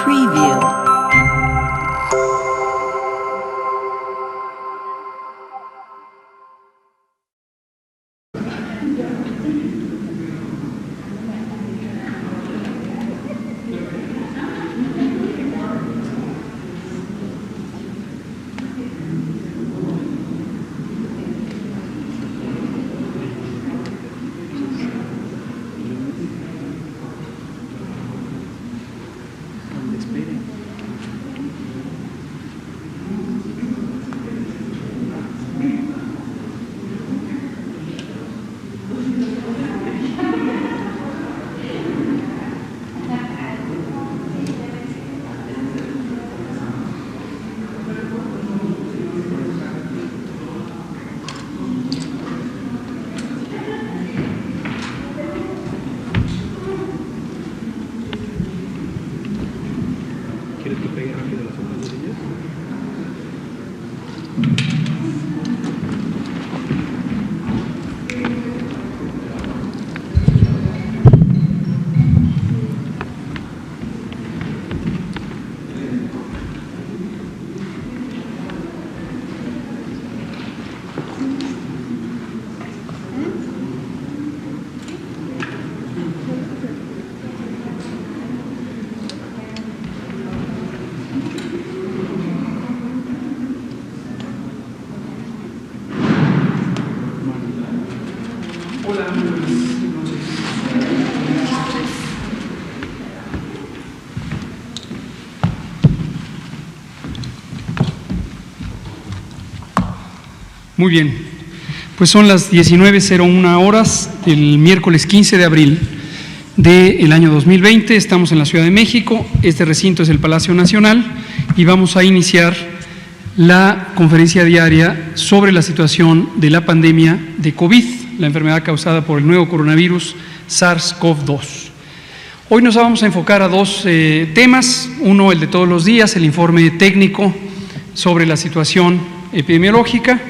Preview. Muy bien, pues son las 19:01 horas del miércoles 15 de abril del año 2020. Estamos en la Ciudad de México, este recinto es el Palacio Nacional y vamos a iniciar la conferencia diaria sobre la situación de la pandemia de COVID, la enfermedad causada por el nuevo coronavirus SARS-CoV-2. Hoy nos vamos a enfocar a dos temas, uno el de todos los días, el informe técnico sobre la situación epidemiológica,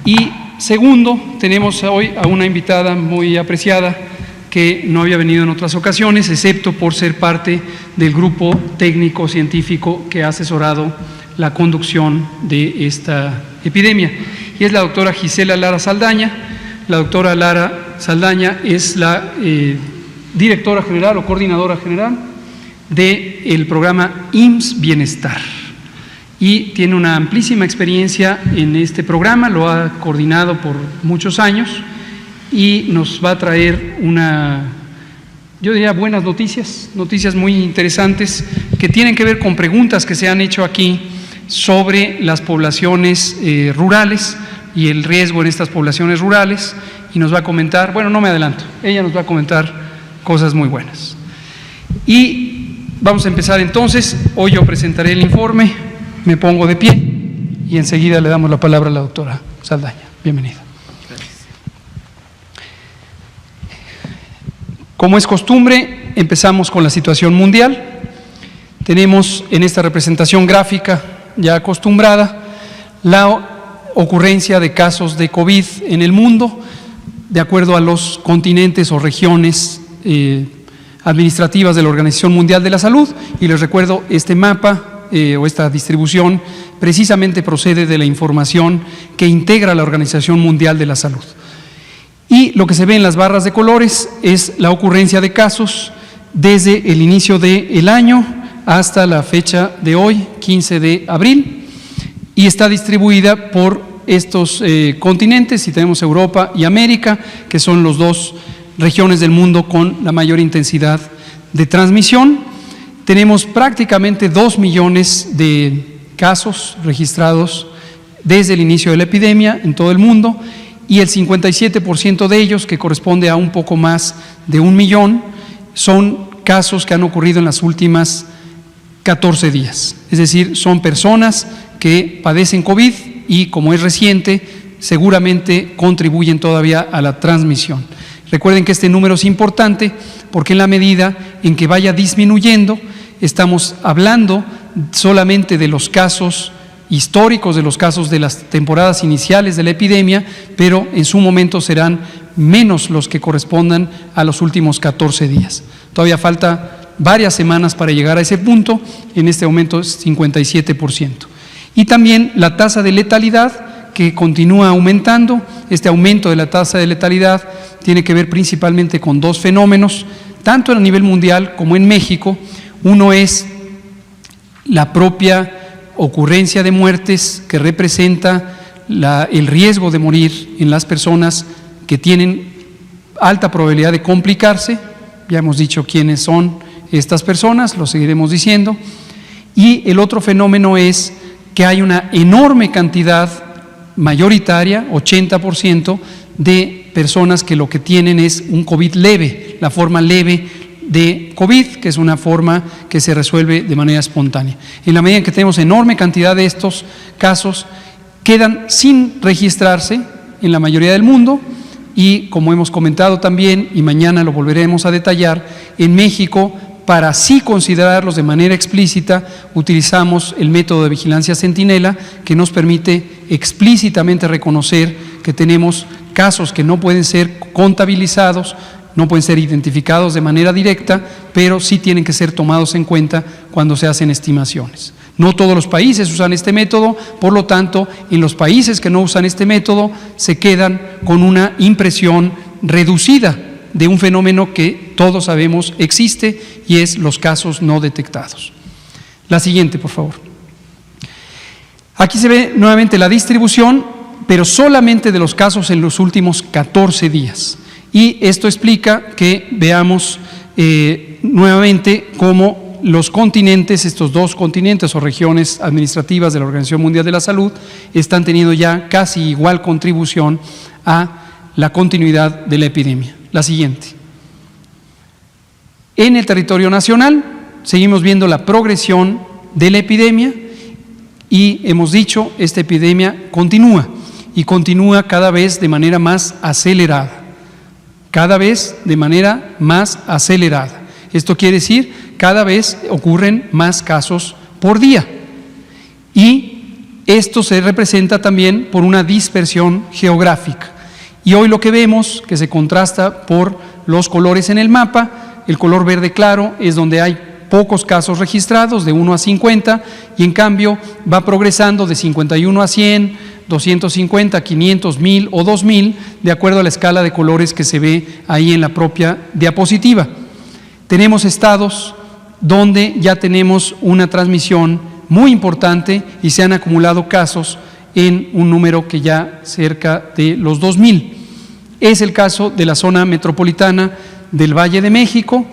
y segundo, tenemos hoy a una invitada muy apreciada que no había venido en otras ocasiones, excepto por ser parte del grupo técnico científico que ha asesorado la conducción de esta epidemia, y es la doctora Gisela Lara Saldaña. La doctora Lara Saldaña es la directora general o coordinadora general del programa IMSS Bienestar y tiene una amplísima experiencia en este programa, lo ha coordinado por muchos años y nos va a traer yo diría buenas noticias muy interesantes que tienen que ver con preguntas que se han hecho aquí sobre las poblaciones rurales y el riesgo en estas poblaciones rurales, y nos va a comentar, bueno, no me adelanto, ella nos va a comentar cosas muy buenas. Y vamos a empezar entonces. Hoy yo presentaré el informe, me pongo de pie y enseguida le damos la palabra a la doctora Saldaña. Bienvenida. Gracias. Como es costumbre, empezamos con la situación mundial. Tenemos en esta representación gráfica ya acostumbrada la ocurrencia de casos de COVID en el mundo, de acuerdo a los continentes o regiones administrativas de la Organización Mundial de la Salud. Y les recuerdo, este mapa o esta distribución precisamente procede de la información que integra la Organización Mundial de la Salud. Y lo que se ve en las barras de colores es la ocurrencia de casos desde el inicio del año hasta la fecha de hoy, 15 de abril, y está distribuida por estos continentes, y tenemos Europa y América, que son las dos regiones del mundo con la mayor intensidad de transmisión. Tenemos prácticamente 2 millones de casos registrados desde el inicio de la epidemia en todo el mundo, y el 57% de ellos, que corresponde a un poco más de 1 millón, son casos que han ocurrido en las últimas 14 días. Es decir, son personas que padecen COVID y, como es reciente, seguramente contribuyen todavía a la transmisión. Recuerden que este número es importante porque en la medida en que vaya disminuyendo, estamos hablando solamente de los casos históricos, de los casos de las temporadas iniciales de la epidemia, pero en su momento serán menos los que correspondan a los últimos 14 días. Todavía falta varias semanas para llegar a ese punto, en este momento es 57%. Y también la tasa de letalidad, que continúa aumentando. Este aumento de la tasa de letalidad tiene que ver principalmente con dos fenómenos, tanto a nivel mundial como en México. Uno es la propia ocurrencia de muertes que representa el riesgo de morir en las personas que tienen alta probabilidad de complicarse. Ya hemos dicho quiénes son estas personas, lo seguiremos diciendo. Y el otro fenómeno es que hay una enorme cantidad mayoritaria, 80%, de personas que lo que tienen es un COVID leve, la forma leve de COVID, que es una forma que se resuelve de manera espontánea. En la medida en que tenemos enorme cantidad de estos casos, quedan sin registrarse en la mayoría del mundo y, como hemos comentado también, y mañana lo volveremos a detallar, en México, para así considerarlos de manera explícita, utilizamos el método de vigilancia centinela, que nos permite explícitamente reconocer que tenemos casos que no pueden ser contabilizados, no pueden ser identificados de manera directa, pero sí tienen que ser tomados en cuenta cuando se hacen estimaciones. No todos los países usan este método, por lo tanto, en los países que no usan este método se quedan con una impresión reducida de un fenómeno que todos sabemos existe y es los casos no detectados. La siguiente, por favor. Aquí se ve nuevamente la distribución, pero solamente de los casos en los últimos 14 días. Y esto explica que veamos nuevamente cómo los continentes, estos dos continentes o regiones administrativas de la Organización Mundial de la Salud, están teniendo ya casi igual contribución a la continuidad de la epidemia. La siguiente. En el territorio nacional seguimos viendo la progresión de la epidemia y hemos dicho, esta epidemia continúa y continúa cada vez de manera más acelerada. Cada vez de manera más acelerada. Esto quiere decir, cada vez ocurren más casos por día. Y esto se representa también por una dispersión geográfica. Y hoy lo que vemos, que se contrasta por los colores en el mapa, el color verde claro es donde hay pocos casos registrados, de 1 a 50, y en cambio va progresando de 51 a 100, 250, 500, 1000 o 2000, de acuerdo a la escala de colores que se ve ahí en la propia diapositiva. Tenemos estados donde ya tenemos una transmisión muy importante y se han acumulado casos en un número que ya cerca de los 2000. Es el caso de la zona metropolitana del Valle de México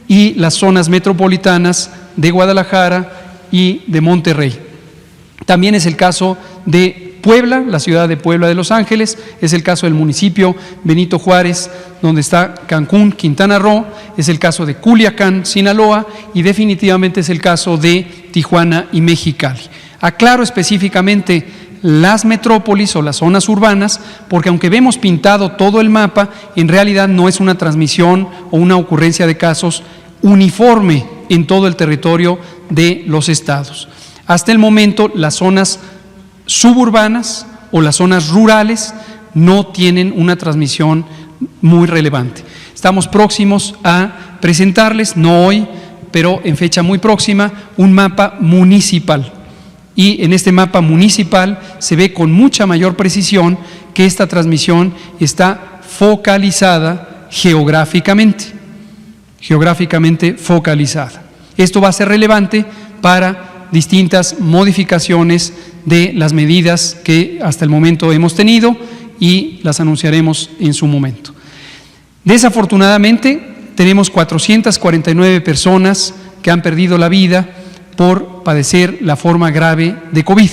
y las zonas metropolitanas de Guadalajara y de Monterrey. También es el caso de Puebla, la ciudad de Puebla de Los Ángeles, es el caso del municipio Benito Juárez, donde está Cancún, Quintana Roo, es el caso de Culiacán, Sinaloa, y definitivamente es el caso de Tijuana y Mexicali. Aclaro específicamente las metrópolis o las zonas urbanas, porque aunque vemos pintado todo el mapa, en realidad no es una transmisión o una ocurrencia de casos uniforme en todo el territorio de los estados. Hasta el momento, las zonas suburbanas o las zonas rurales no tienen una transmisión muy relevante. Estamos próximos a presentarles, no hoy, pero en fecha muy próxima, un mapa municipal. Y en este mapa municipal se ve con mucha mayor precisión que esta transmisión está focalizada geográficamente focalizada. Esto va a ser relevante para distintas modificaciones de las medidas que hasta el momento hemos tenido y las anunciaremos en su momento. Desafortunadamente, tenemos 449 personas que han perdido la vida por padecer la forma grave de COVID.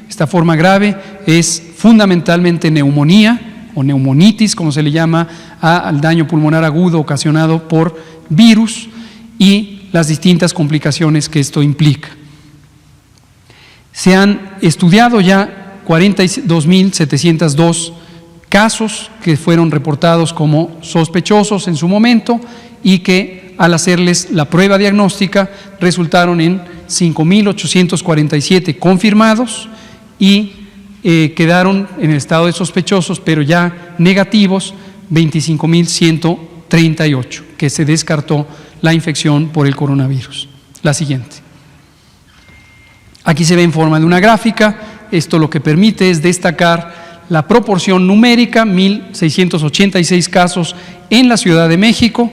Esta forma grave es fundamentalmente neumonía o neumonitis, como se le llama al daño pulmonar agudo ocasionado por virus y las distintas complicaciones que esto implica. Se han estudiado ya 42.702 casos que fueron reportados como sospechosos en su momento y que al hacerles la prueba diagnóstica resultaron en 5.847 confirmados y quedaron en el estado de sospechosos, pero ya negativos, 25.138, que se descartó la infección por el coronavirus. La siguiente. Aquí se ve en forma de una gráfica. Esto lo que permite es destacar la proporción numérica: 1.686 casos en la Ciudad de México,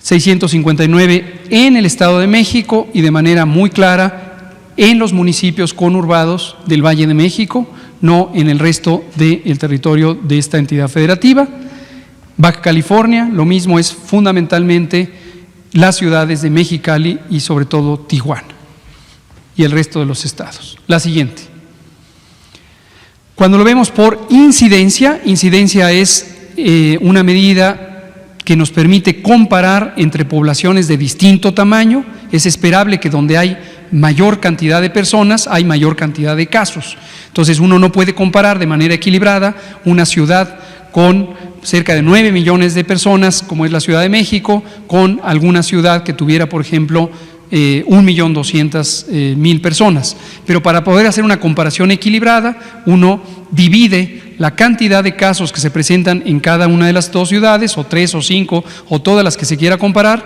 659 en el Estado de México y de manera muy clara en los municipios conurbados del Valle de México, no en el resto del territorio de esta entidad federativa. Baja California, lo mismo, es fundamentalmente las ciudades de Mexicali y sobre todo Tijuana y el resto de los estados. La siguiente. Cuando lo vemos por incidencia, incidencia es una medida que nos permite comparar entre poblaciones de distinto tamaño. Es esperable que donde hay mayor cantidad de personas, hay mayor cantidad de casos. Entonces uno no puede comparar de manera equilibrada una ciudad con cerca de 9 millones de personas, como es la Ciudad de México, con alguna ciudad que tuviera, por ejemplo, 1.200.000 personas. Pero para poder hacer una comparación equilibrada, uno divide la cantidad de casos que se presentan en cada una de las dos ciudades, o 3 o 5, o todas las que se quiera comparar,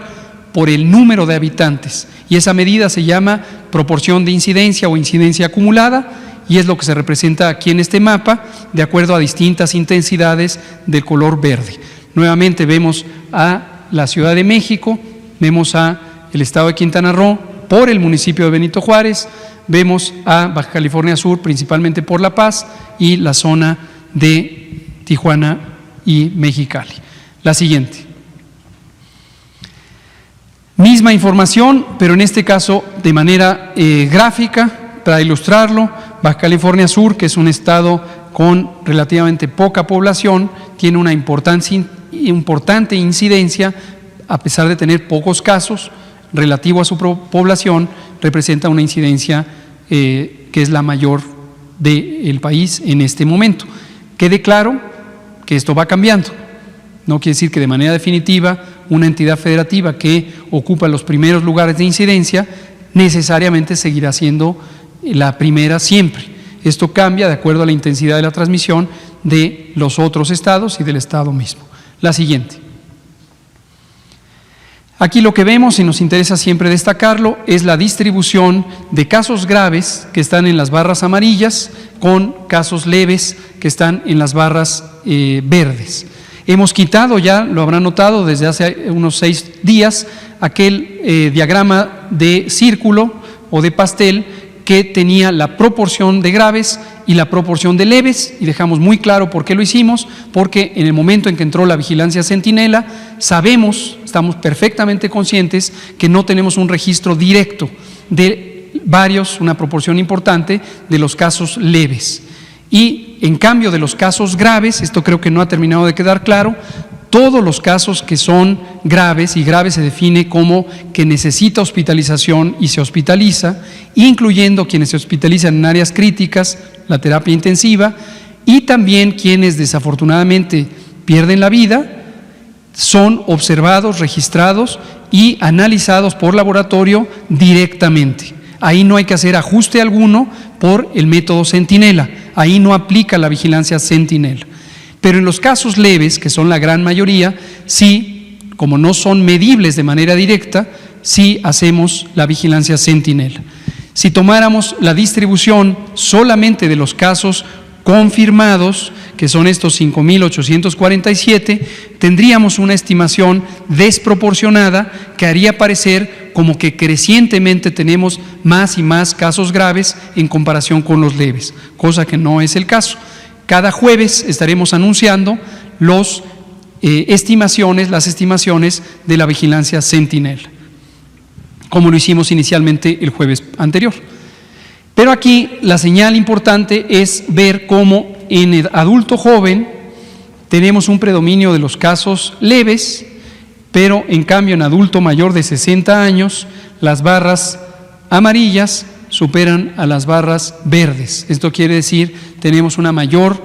por el número de habitantes. Y esa medida se llama proporción de incidencia o incidencia acumulada, y es lo que se representa aquí en este mapa, de acuerdo a distintas intensidades del color verde. Nuevamente vemos a la Ciudad de México, vemos a el estado de Quintana Roo por el municipio de Benito Juárez, vemos a Baja California Sur principalmente por La Paz y la zona de Tijuana y Mexicali. La siguiente. Misma información, pero en este caso de manera gráfica, para ilustrarlo. Baja California Sur, que es un estado con relativamente poca población, tiene una importante incidencia, a pesar de tener pocos casos, relativo a su población, representa una incidencia que es la mayor del país en este momento. Quede claro que esto va cambiando. No quiere decir que de manera definitiva una entidad federativa que ocupa los primeros lugares de incidencia necesariamente seguirá siendo la primera siempre. Esto cambia de acuerdo a la intensidad de la transmisión de los otros estados y del estado mismo. La siguiente. Aquí lo que vemos, y nos interesa siempre destacarlo, es la distribución de casos graves que están en las barras amarillas con casos leves que están en las barras verdes. Hemos quitado ya, lo habrán notado desde hace unos 6 días, aquel diagrama de círculo o de pastel que tenía la proporción de graves y la proporción de leves, y dejamos muy claro por qué lo hicimos, porque en el momento en que entró la vigilancia centinela, sabemos, estamos perfectamente conscientes que no tenemos un registro directo de varios, una proporción importante de los casos leves. Y en cambio de los casos graves, esto creo que no ha terminado de quedar claro, todos los casos que son graves, y grave se define como que necesita hospitalización y se hospitaliza, incluyendo quienes se hospitalizan en áreas críticas, la terapia intensiva, y también quienes desafortunadamente pierden la vida, son observados, registrados y analizados por laboratorio directamente. Ahí no hay que hacer ajuste alguno por el método centinela, ahí no aplica la vigilancia centinela. Pero en los casos leves, que son la gran mayoría, sí, como no son medibles de manera directa, sí hacemos la vigilancia centinela. Si tomáramos la distribución solamente de los casos confirmados, que son estos 5.847, tendríamos una estimación desproporcionada que haría parecer como que crecientemente tenemos más y más casos graves en comparación con los leves, cosa que no es el caso. Cada jueves estaremos anunciando las estimaciones de la vigilancia centinela, como lo hicimos inicialmente el jueves anterior. Pero aquí la señal importante es ver cómo en el adulto joven tenemos un predominio de los casos leves, pero en cambio en adulto mayor de 60 años las barras amarillas superan a las barras verdes. Esto quiere decir, tenemos una mayor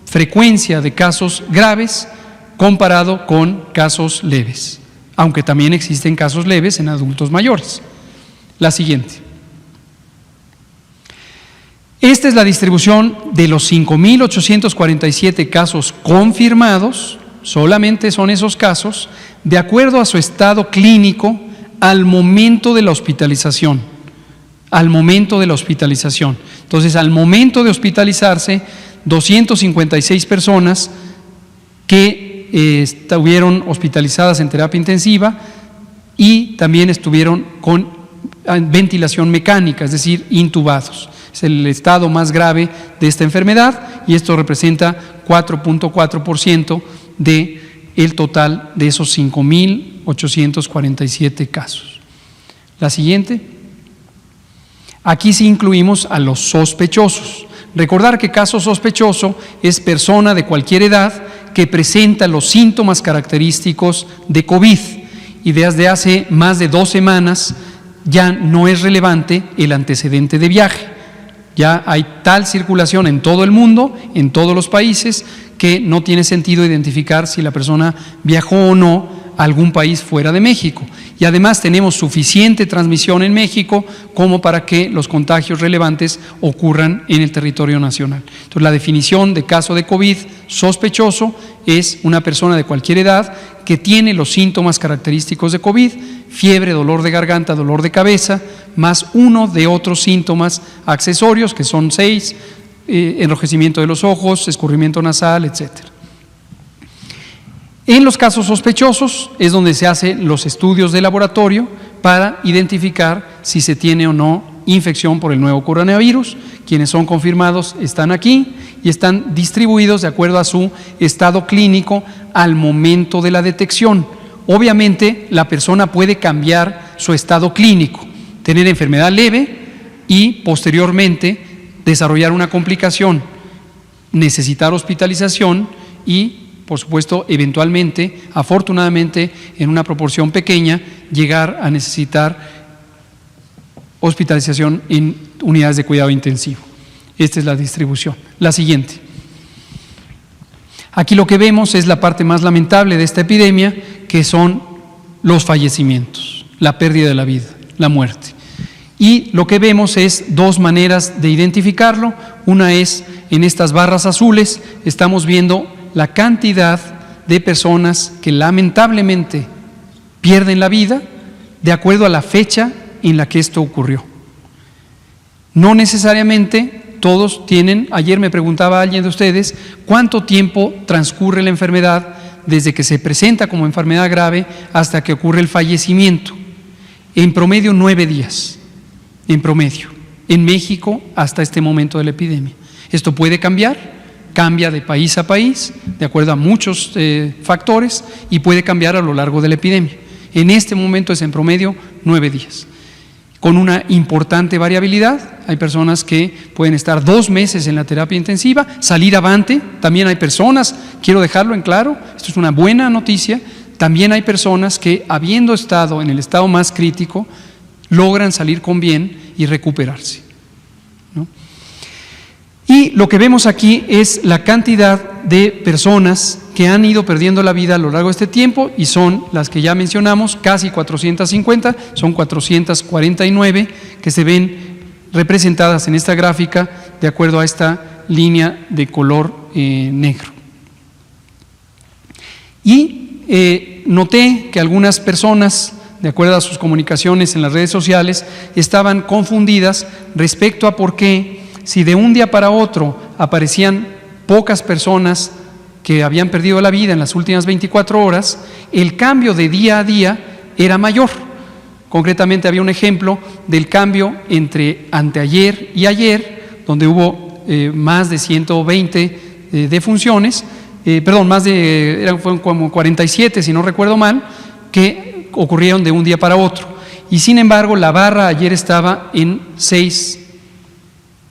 frecuencia de casos graves comparado con casos leves, aunque también existen casos leves en adultos mayores. La siguiente. Esta es la distribución de los 5.847 casos confirmados, solamente son esos casos, de acuerdo a su estado clínico al momento de la hospitalización. Al momento de la hospitalización. Entonces, al momento de hospitalizarse, 256 personas que estuvieron hospitalizadas en terapia intensiva y también estuvieron con ventilación mecánica, es decir, intubados. Es el estado más grave de esta enfermedad y esto representa 4.4% del total de esos 5.847 casos. La siguiente. Aquí sí incluimos a los sospechosos. Recordar que caso sospechoso es persona de cualquier edad que presenta los síntomas característicos de COVID y desde hace más de 2 semanas ya no es relevante el antecedente de viaje. Ya hay tal circulación en todo el mundo, en todos los países, que no tiene sentido identificar si la persona viajó o no a algún país fuera de México. Y además tenemos suficiente transmisión en México como para que los contagios relevantes ocurran en el territorio nacional. Entonces, la definición de caso de COVID sospechoso es una persona de cualquier edad que tiene los síntomas característicos de COVID, fiebre, dolor de garganta, dolor de cabeza, más uno de otros síntomas accesorios, que son 6, enrojecimiento de los ojos, escurrimiento nasal, etcétera. En los casos sospechosos es donde se hacen los estudios de laboratorio para identificar si se tiene o no infección por el nuevo coronavirus. Quienes son confirmados están aquí y están distribuidos de acuerdo a su estado clínico al momento de la detección. Obviamente, la persona puede cambiar su estado clínico, tener enfermedad leve y posteriormente desarrollar una complicación, necesitar hospitalización y, por supuesto, eventualmente, afortunadamente, en una proporción pequeña, llegar a necesitar hospitalización en unidades de cuidado intensivo. Esta es la distribución. La siguiente. Aquí lo que vemos es la parte más lamentable de esta epidemia, que son los fallecimientos, la pérdida de la vida, la muerte. Y lo que vemos es 2 maneras de identificarlo. Una es en estas barras azules, estamos viendo la cantidad de personas que lamentablemente pierden la vida de acuerdo a la fecha en la que esto ocurrió. No necesariamente todos tienen, ayer me preguntaba alguien de ustedes, ¿cuánto tiempo transcurre la enfermedad desde que se presenta como enfermedad grave hasta que ocurre el fallecimiento? En promedio 9 días, en promedio, en México hasta este momento de la epidemia. Esto puede cambiar. Cambia de país a país, de acuerdo a muchos factores, y puede cambiar a lo largo de la epidemia. En este momento es en promedio 9 días, con una importante variabilidad. Hay personas que pueden estar 2 meses en la terapia intensiva, salir avante. También hay personas, quiero dejarlo en claro, esto es una buena noticia, también hay personas que, habiendo estado en el estado más crítico, logran salir con bien y recuperarse, ¿no? Y lo que vemos aquí es la cantidad de personas que han ido perdiendo la vida a lo largo de este tiempo y son las que ya mencionamos, casi 450, son 449 que se ven representadas en esta gráfica de acuerdo a esta línea de color negro. Y noté que algunas personas, de acuerdo a sus comunicaciones en las redes sociales, estaban confundidas respecto a por qué, si de un día para otro aparecían pocas personas que habían perdido la vida en las últimas 24 horas, el cambio de día a día era mayor. Concretamente había un ejemplo del cambio entre anteayer y ayer, donde hubo más de 120 defunciones, fueron como 47, si no recuerdo mal, que ocurrieron de un día para otro. Y sin embargo, la barra ayer estaba en 6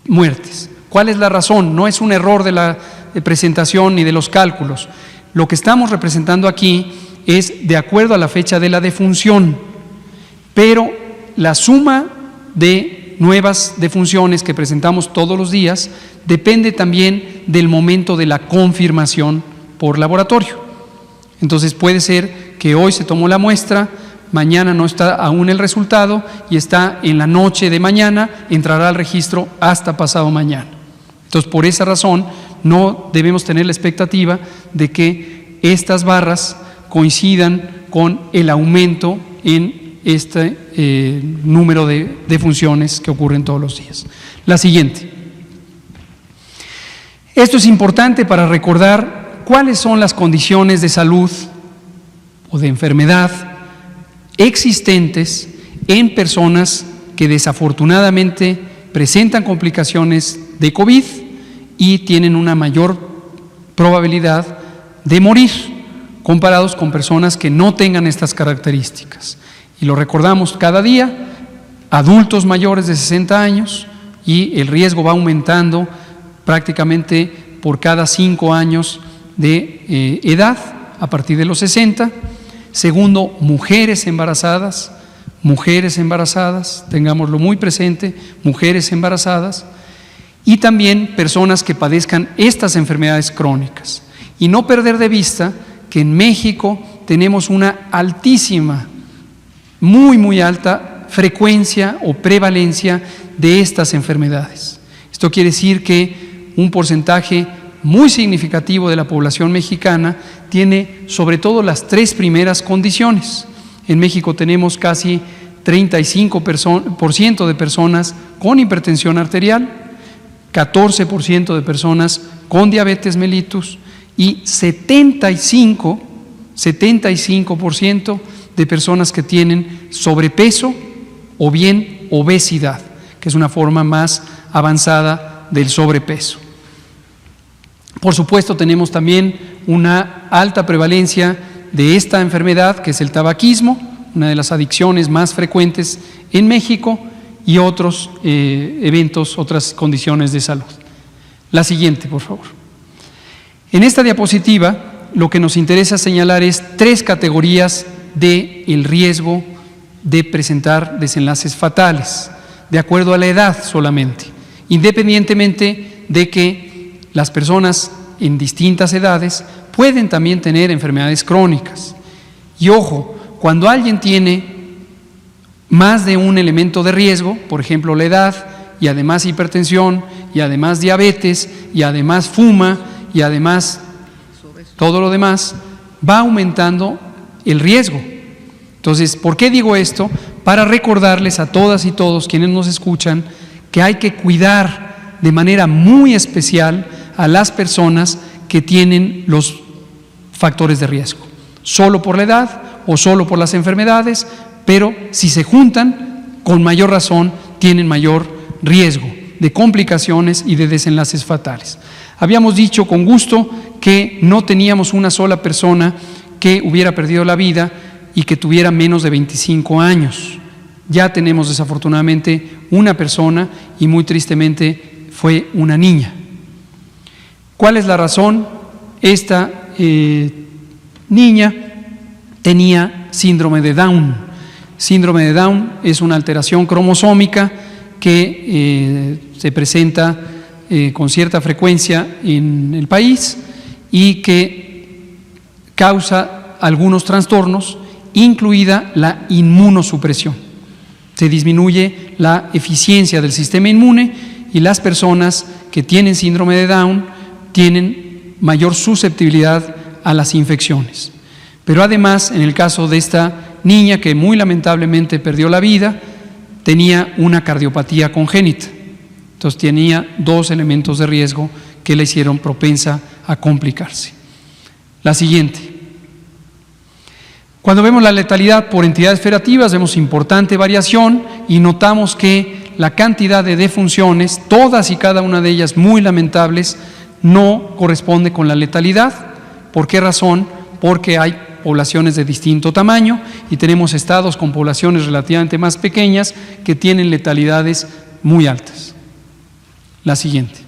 muertes. ¿Cuál es la razón? No es un error de la presentación ni de los cálculos. Lo que estamos representando aquí es de acuerdo a la fecha de la defunción, pero la suma de nuevas defunciones que presentamos todos los días depende también del momento de la confirmación por laboratorio. Entonces puede ser que hoy se tomó la muestra, mañana no está aún el resultado y está en la noche de mañana, entrará al registro hasta pasado mañana. Entonces, por esa razón, no debemos tener la expectativa de que estas barras coincidan con el aumento en este número de defunciones que ocurren todos los días. La siguiente. Esto es importante para recordar cuáles son las condiciones de salud o de enfermedad existentes en personas que desafortunadamente presentan complicaciones de COVID y tienen una mayor probabilidad de morir comparados con personas que no tengan estas características. Y lo recordamos cada día, adultos mayores de 60 años, y el riesgo va aumentando prácticamente por cada 5 años de edad, a partir de los 60. Segundo, mujeres embarazadas, tengámoslo muy presente, mujeres embarazadas, y también personas que padezcan estas enfermedades crónicas. Y no perder de vista que en México tenemos una altísima, muy alta frecuencia o prevalencia de estas enfermedades. Esto quiere decir que un porcentaje muy significativo de la población mexicana tiene sobre todo las 3 primeras condiciones. En México tenemos casi 35% de personas con hipertensión arterial, 14% de personas con diabetes mellitus y 75% de personas que tienen sobrepeso o bien obesidad, que es una forma más avanzada del sobrepeso. Por supuesto, tenemos también una alta prevalencia de esta enfermedad, que es el tabaquismo, una de las adicciones más frecuentes en México, y otros eventos, otras condiciones de salud. La siguiente, por favor. En esta diapositiva, lo que nos interesa señalar es 3 categorías del riesgo de presentar desenlaces fatales, de acuerdo a la edad solamente, independientemente de que las personas en distintas edades pueden también tener enfermedades crónicas. Y ojo, cuando alguien tiene más de un elemento de riesgo, por ejemplo la edad, y además hipertensión, y además diabetes, y además fuma, y además todo lo demás, va aumentando el riesgo. Entonces, ¿por qué digo esto? Para recordarles a todas y todos quienes nos escuchan que hay que cuidar de manera muy especial a las personas que tienen los factores de riesgo, solo por la edad o solo por las enfermedades, pero si se juntan, con mayor razón, tienen mayor riesgo de complicaciones y de desenlaces fatales. Habíamos dicho con gusto que no teníamos una sola persona que hubiera perdido la vida y que tuviera menos de 25 años. Ya tenemos desafortunadamente una persona y muy tristemente fue una niña. ¿Cuál es la razón? Esta niña tenía síndrome de Down. Síndrome de Down es una alteración cromosómica que se presenta con cierta frecuencia en el país y que causa algunos trastornos, incluida la inmunosupresión. Se disminuye la eficiencia del sistema inmune y las personas que tienen síndrome de Down tienen mayor susceptibilidad a las infecciones. Pero además, en el caso de esta niña que muy lamentablemente perdió la vida, tenía una cardiopatía congénita. Entonces tenía 2 elementos de riesgo que le hicieron propensa a complicarse. La siguiente. Cuando vemos la letalidad por entidades federativas, vemos importante variación y notamos que la cantidad de defunciones, todas y cada una de ellas muy lamentables, no corresponde con la letalidad. ¿Por qué razón? Porque hay poblaciones de distinto tamaño y tenemos estados con poblaciones relativamente más pequeñas que tienen letalidades muy altas. La siguiente.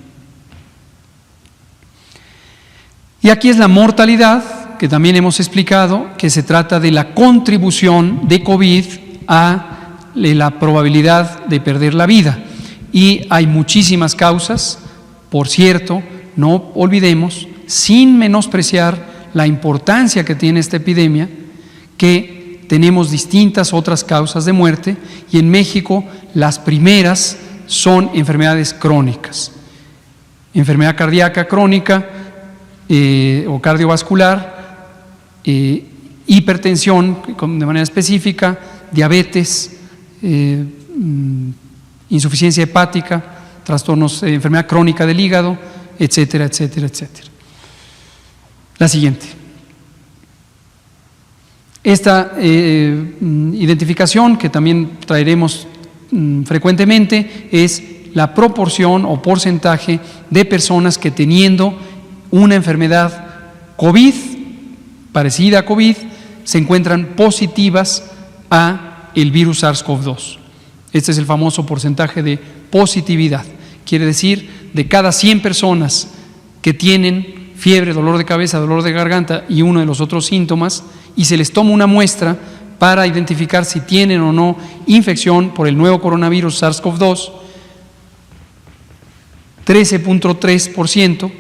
Y aquí es la mortalidad, que también hemos explicado, que se trata de la contribución de COVID a la probabilidad de perder la vida. Y hay muchísimas causas, por cierto, no olvidemos, sin menospreciar la importancia que tiene esta epidemia, que tenemos distintas otras causas de muerte y en México las primeras son enfermedades crónicas. Enfermedad cardíaca crónica o cardiovascular, hipertensión de manera específica, diabetes, insuficiencia hepática, trastornos de enfermedad crónica del hígado, etcétera, etcétera, etcétera. La siguiente. Esta identificación, que también traeremos frecuentemente, es la proporción o porcentaje de personas que teniendo una enfermedad COVID, parecida a COVID, se encuentran positivas a el virus SARS-CoV-2. Este es el famoso porcentaje de positividad. Quiere decir, de cada 100 personas que tienen fiebre, dolor de cabeza, dolor de garganta y uno de los otros síntomas, y se les toma una muestra para identificar si tienen o no infección por el nuevo coronavirus SARS-CoV-2, 13.3%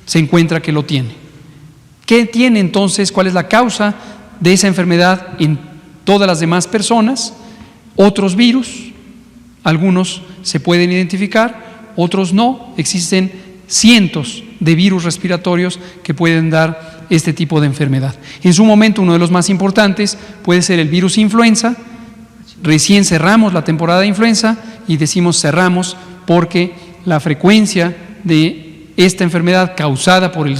se encuentra que lo tiene. ¿Qué tiene entonces? ¿Cuál es la causa de esa enfermedad en todas las demás personas? Otros virus, algunos se pueden identificar, otros no. Existen cientos de virus respiratorios que pueden dar este tipo de enfermedad. En su momento, uno de los más importantes puede ser el virus influenza. Recién cerramos la temporada de influenza y decimos cerramos porque la frecuencia de esta enfermedad causada por el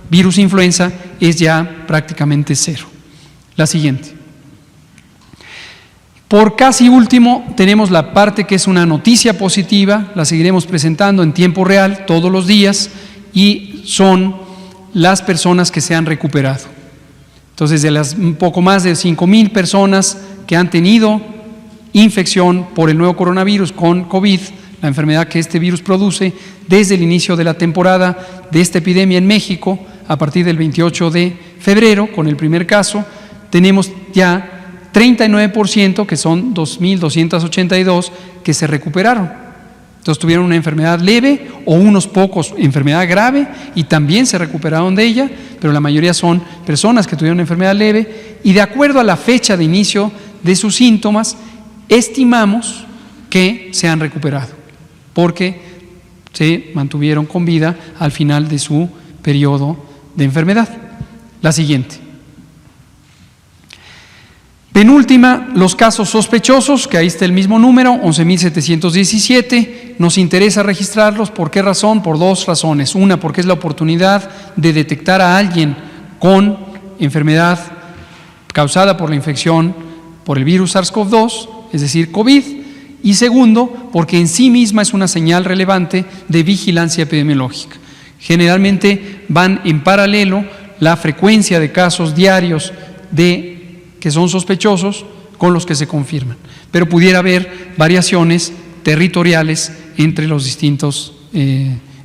virus influenza es ya prácticamente cero. La siguiente. Por casi último, tenemos la parte que es una noticia positiva, la seguiremos presentando en tiempo real todos los días, y son las personas que se han recuperado. Entonces, de las un poco más de 5,000 personas que han tenido infección por el nuevo coronavirus con COVID, la enfermedad que este virus produce, desde el inicio de la temporada de esta epidemia en México, a partir del 28 de febrero, con el primer caso, tenemos ya 39%, que son 2,282, que se recuperaron. Entonces tuvieron una enfermedad leve o unos pocos enfermedad grave y también se recuperaron de ella, pero la mayoría son personas que tuvieron una enfermedad leve, y de acuerdo a la fecha de inicio de sus síntomas, estimamos que se han recuperado, porque se mantuvieron con vida al final de su periodo de enfermedad. La siguiente. Penúltima, los casos sospechosos, que ahí está el mismo número, 11,717. Nos interesa registrarlos. ¿Por qué razón? Por dos razones. Una, porque es la oportunidad de detectar a alguien con enfermedad causada por la infección por el virus SARS-CoV-2, es decir, COVID. Y segundo, porque en sí misma es una señal relevante de vigilancia epidemiológica. Generalmente van en paralelo la frecuencia de casos diarios que son sospechosos con los que se confirman, pero pudiera haber variaciones territoriales entre los distintos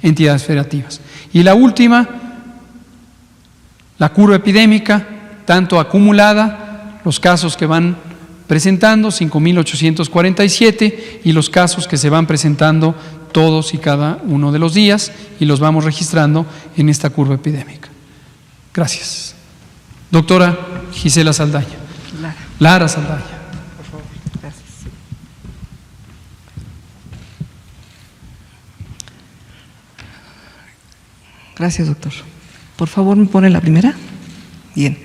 entidades federativas. Y la última, la curva epidémica, tanto acumulada, los casos que van presentando, 5,847, y los casos que se van presentando todos y cada uno de los días, y los vamos registrando en esta curva epidémica. Gracias. Doctora Gisela Saldaña. Lara Saldaña. Por favor, gracias. Gracias, doctor. Por favor, ¿me pone la primera? Bien.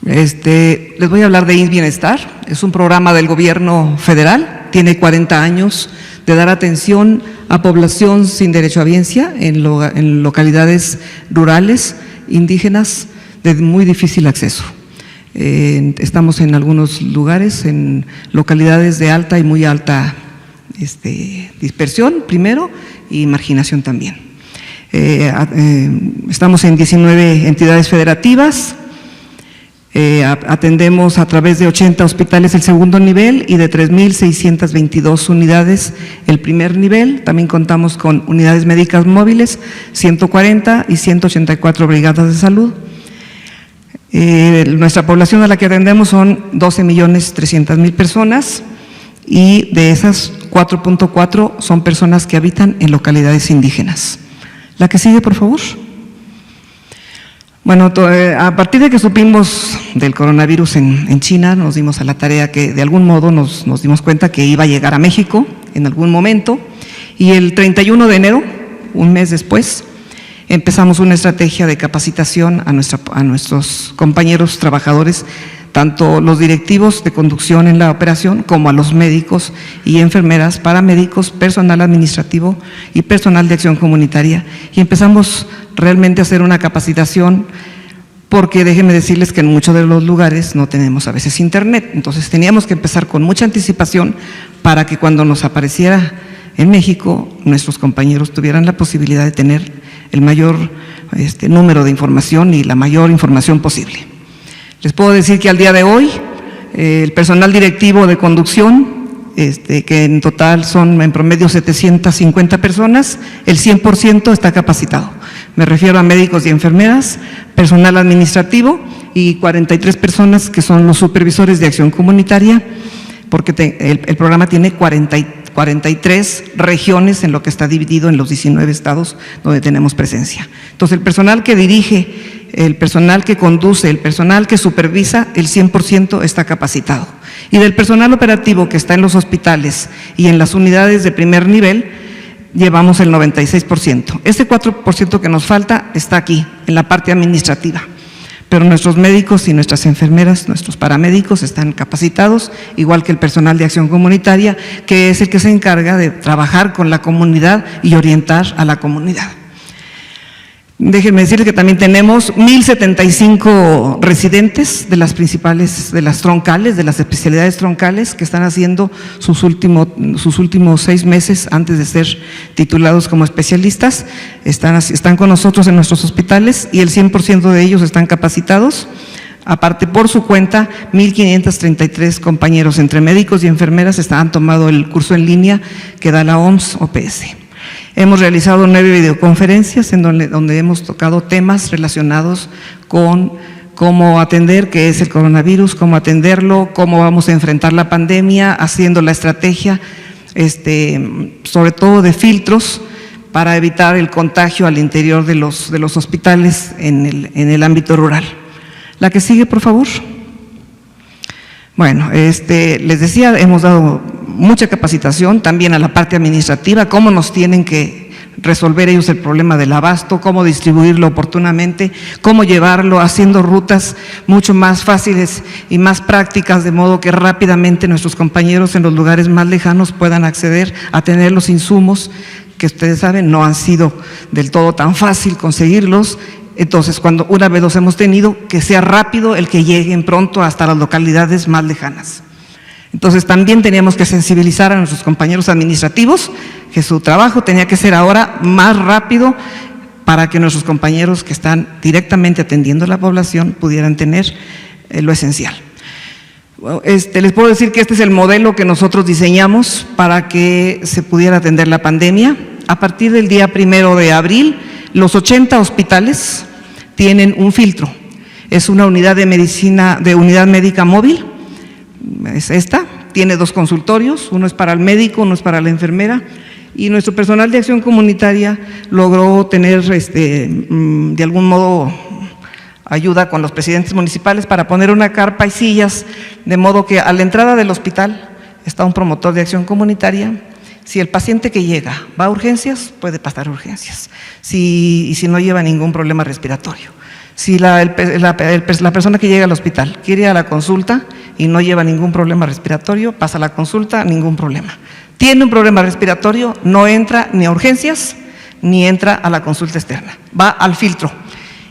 Les voy a hablar de IMSS Bienestar. Es un programa del gobierno federal, tiene 40 años de dar atención a población sin derecho a bienestar en localidades rurales, indígenas, de muy difícil acceso. Estamos en algunos lugares, en localidades de alta y muy alta dispersión primero y marginación también. Estamos en 19 entidades federativas, atendemos a través de 80 hospitales el segundo nivel y de 3,622 unidades el primer nivel. También contamos con unidades médicas móviles, 140 y 184 brigadas de salud. Nuestra población a la que atendemos son 12,300,000 personas, y de esas 4.4 son personas que habitan en localidades indígenas. La que sigue, por favor. Bueno, a partir de que supimos del coronavirus en China, nos dimos a la tarea que de algún modo nos dimos cuenta que iba a llegar a México en algún momento, y el 31 de enero, un mes después, Empezamos una estrategia de capacitación a nuestros compañeros trabajadores, tanto los directivos de conducción en la operación como a los médicos y enfermeras, paramédicos, personal administrativo y personal de acción comunitaria. Y empezamos realmente a hacer una capacitación porque déjenme decirles que en muchos de los lugares no tenemos a veces internet. Entonces teníamos que empezar con mucha anticipación para que cuando nos apareciera en México, nuestros compañeros tuvieran la posibilidad de tener el mayor número de información y la mayor información posible. Les puedo decir que al día de hoy, el personal directivo de conducción, que en total son en promedio 750 personas, el 100% está capacitado. Me refiero a médicos y enfermeras, personal administrativo y 43 personas que son los supervisores de acción comunitaria, porque el programa tiene 43 regiones en lo que está dividido en los 19 estados donde tenemos presencia. Entonces, el personal que dirige, el personal que conduce, el personal que supervisa, el 100% está capacitado. Y del personal operativo que está en los hospitales y en las unidades de primer nivel, llevamos el 96%. Este 4% que nos falta está aquí, en la parte administrativa. Pero nuestros médicos y nuestras enfermeras, nuestros paramédicos están capacitados, igual que el personal de acción comunitaria, que es el que se encarga de trabajar con la comunidad y orientar a la comunidad. Déjenme decirles que también tenemos 1,075 residentes de las principales, de las troncales, de las especialidades troncales, que están haciendo sus últimos 6 meses antes de ser titulados como especialistas. Están con nosotros en nuestros hospitales y el 100% de ellos están capacitados. Aparte, por su cuenta, 1,533 compañeros entre médicos y enfermeras han tomado el curso en línea que da la OMS OPS. Hemos realizado 9 videoconferencias en donde hemos tocado temas relacionados con cómo atender, qué es el coronavirus, cómo atenderlo, cómo vamos a enfrentar la pandemia, haciendo la estrategia, sobre todo de filtros, para evitar el contagio al interior de los hospitales en el ámbito rural. La que sigue, por favor. Bueno, les decía, hemos dado mucha capacitación también a la parte administrativa, cómo nos tienen que resolver ellos el problema del abasto, cómo distribuirlo oportunamente, cómo llevarlo, haciendo rutas mucho más fáciles y más prácticas, de modo que rápidamente nuestros compañeros en los lugares más lejanos puedan acceder a tener los insumos que ustedes saben no han sido del todo tan fácil conseguirlos. Entonces, cuando una vez los hemos tenido, que sea rápido el que lleguen pronto hasta las localidades más lejanas. Entonces, también teníamos que sensibilizar a nuestros compañeros administrativos que su trabajo tenía que ser ahora más rápido para que nuestros compañeros que están directamente atendiendo a la población pudieran tener lo esencial. Les puedo decir que este es el modelo que nosotros diseñamos para que se pudiera atender la pandemia. A partir del día 1 de abril, los 80 hospitales tienen un filtro. Es una unidad de medicina, de unidad médica móvil. Es esta, tiene 2 consultorios, uno es para el médico, uno es para la enfermera, y nuestro personal de acción comunitaria logró tener de algún modo ayuda con los presidentes municipales para poner una carpa y sillas, de modo que a la entrada del hospital está un promotor de acción comunitaria. Si el paciente que llega va a urgencias, puede pasar a urgencias, y si no lleva ningún problema respiratorio. Si la persona que llega al hospital quiere ir a la consulta y no lleva ningún problema respiratorio, pasa a la consulta, ningún problema. Tiene un problema respiratorio, no entra ni a urgencias, ni entra a la consulta externa, va al filtro.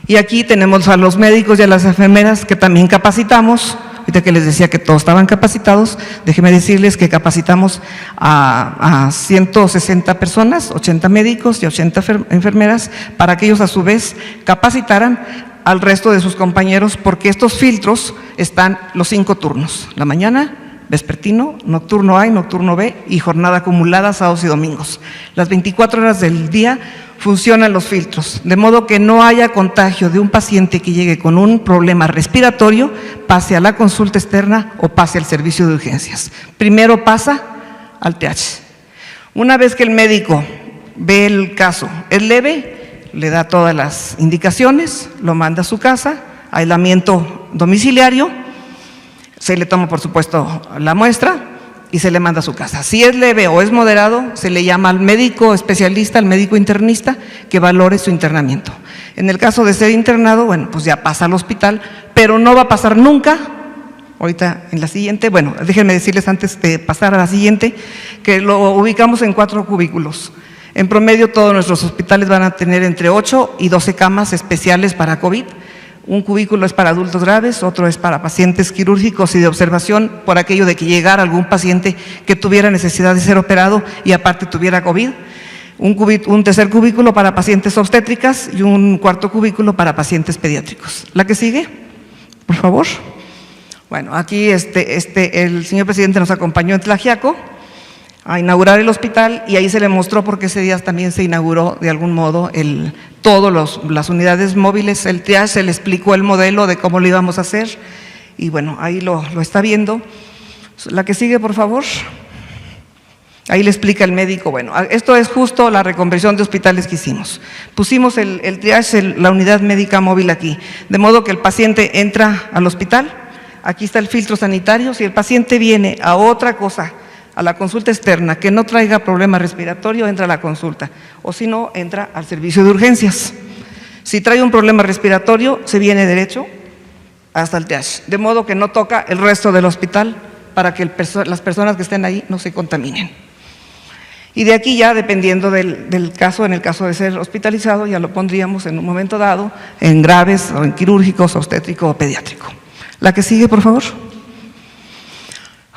Y aquí tenemos a los médicos y a las enfermeras que también capacitamos. Ahorita que les decía que todos estaban capacitados, déjenme decirles que capacitamos a 160 personas, 80 médicos y 80 enfermeras, para que ellos a su vez capacitaran al resto de sus compañeros, porque estos filtros están los 5 turnos: la mañana, vespertino, nocturno A y nocturno B, y jornada acumulada sábados y domingos. Las 24 horas del día funcionan los filtros, de modo que no haya contagio de un paciente que llegue con un problema respiratorio, pase a la consulta externa o pase al servicio de urgencias. Primero pasa al TH. Una vez que el médico ve el caso es leve, le da todas las indicaciones, lo manda a su casa, aislamiento domiciliario, se le toma por supuesto la muestra y se le manda a su casa. Si es leve o es moderado, se le llama al médico especialista, al médico internista, que valore su internamiento. En el caso de ser internado, bueno, pues ya pasa al hospital, pero no va a pasar nunca. Ahorita en la siguiente, bueno, déjenme decirles antes de pasar a la siguiente, que lo ubicamos en 4 cubículos. En promedio, todos nuestros hospitales van a tener entre 8 y 12 camas especiales para COVID. Un cubículo es para adultos graves, otro es para pacientes quirúrgicos y de observación, por aquello de que llegara algún paciente que tuviera necesidad de ser operado y aparte tuviera COVID. Un tercer cubículo para pacientes obstétricas y un cuarto cubículo para pacientes pediátricos. ¿La que sigue? Por favor. Bueno, aquí el señor presidente nos acompañó en Tlaxiaco a inaugurar el hospital y ahí se le mostró porque ese día también se inauguró de algún modo todas las unidades móviles, el triage, se le explicó el modelo de cómo lo íbamos a hacer y bueno, ahí lo está viendo. La que sigue, por favor. Ahí le explica el médico, bueno, esto es justo la reconversión de hospitales que hicimos. Pusimos el triage, la unidad médica móvil aquí, de modo que el paciente entra al hospital, aquí está el filtro sanitario, si el paciente viene a otra cosa, a la consulta externa, que no traiga problema respiratorio, entra a la consulta, o si no, entra al servicio de urgencias. Si trae un problema respiratorio, se viene derecho hasta el triage, de modo que no toca el resto del hospital para que las personas que estén ahí no se contaminen. Y de aquí ya, dependiendo del caso, en el caso de ser hospitalizado, ya lo pondríamos en un momento dado en graves o en quirúrgicos, obstétrico o pediátrico. La que sigue, por favor.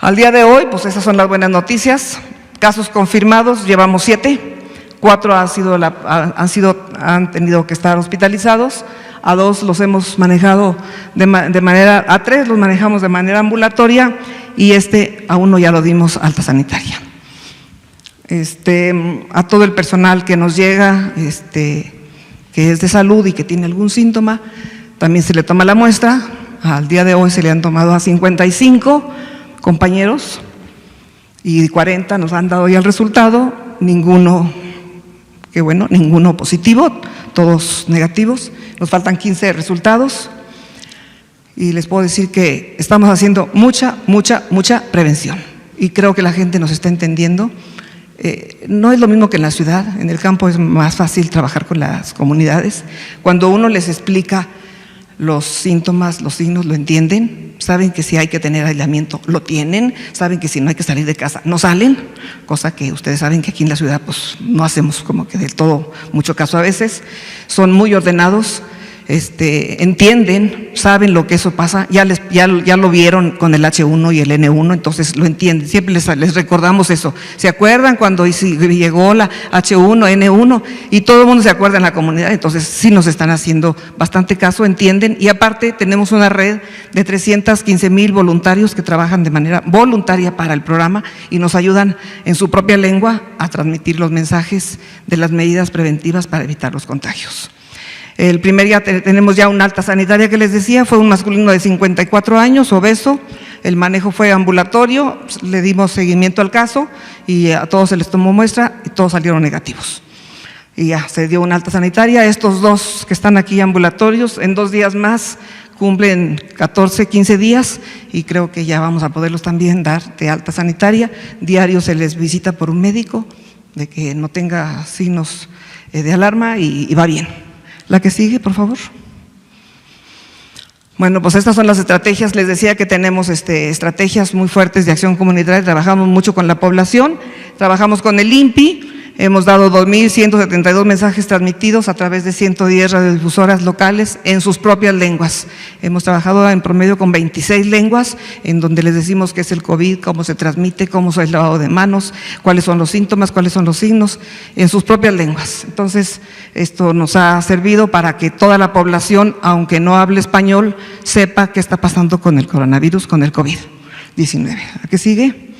Al día de hoy, pues esas son las buenas noticias. Casos confirmados, llevamos 7, 4 han tenido que estar hospitalizados, a 2 los hemos manejado a 3 los manejamos de manera ambulatoria y a 1 ya lo dimos alta sanitaria. A todo el personal que nos llega, que es de salud y que tiene algún síntoma, también se le toma la muestra. Al día de hoy se le han tomado a 55 compañeros y 40 nos han dado ya el resultado, ninguno positivo, todos negativos, nos faltan 15 resultados y les puedo decir que estamos haciendo mucha prevención y creo que la gente nos está entendiendo. No es lo mismo que en la ciudad, en el campo es más fácil trabajar con las comunidades. Cuando uno les explica los síntomas, los signos, lo entienden, saben que si hay que tener aislamiento, lo tienen, saben que si no hay que salir de casa, no salen, cosa que ustedes saben que aquí en la ciudad pues no hacemos como que del todo mucho caso a veces, son muy ordenados, entienden, saben lo que eso pasa, ya lo vieron con el H1 y el N1, entonces lo entienden, siempre les recordamos eso. ¿Se acuerdan cuando llegó la H1, N1? Y todo el mundo se acuerda en la comunidad, entonces sí nos están haciendo bastante caso, entienden, y aparte tenemos una red de 315,000 voluntarios que trabajan de manera voluntaria para el programa y nos ayudan en su propia lengua a transmitir los mensajes de las medidas preventivas para evitar los contagios. El primer día tenemos ya una alta sanitaria que les decía, fue un masculino de 54 años, obeso, el manejo fue ambulatorio, le dimos seguimiento al caso y a todos se les tomó muestra y todos salieron negativos. Y ya se dio una alta sanitaria, estos 2 que están aquí ambulatorios, en 2 días más cumplen 14, 15 días y creo que ya vamos a poderlos también dar de alta sanitaria. Diario se les visita por un médico de que no tenga signos de alarma y va bien. La que sigue, por favor. Bueno, pues estas son las estrategias. Les decía que tenemos estrategias muy fuertes de acción comunitaria, trabajamos mucho con la población, trabajamos con el INPI, hemos dado 2,172 mensajes transmitidos a través de 110 radiodifusoras locales en sus propias lenguas. Hemos trabajado en promedio con 26 lenguas, en donde les decimos qué es el COVID, cómo se transmite, cómo es el lavado de manos, cuáles son los síntomas, cuáles son los signos, en sus propias lenguas. Entonces, esto nos ha servido para que toda la población, aunque no hable español, sepa qué está pasando con el coronavirus, con el COVID-19. ¿A qué sigue?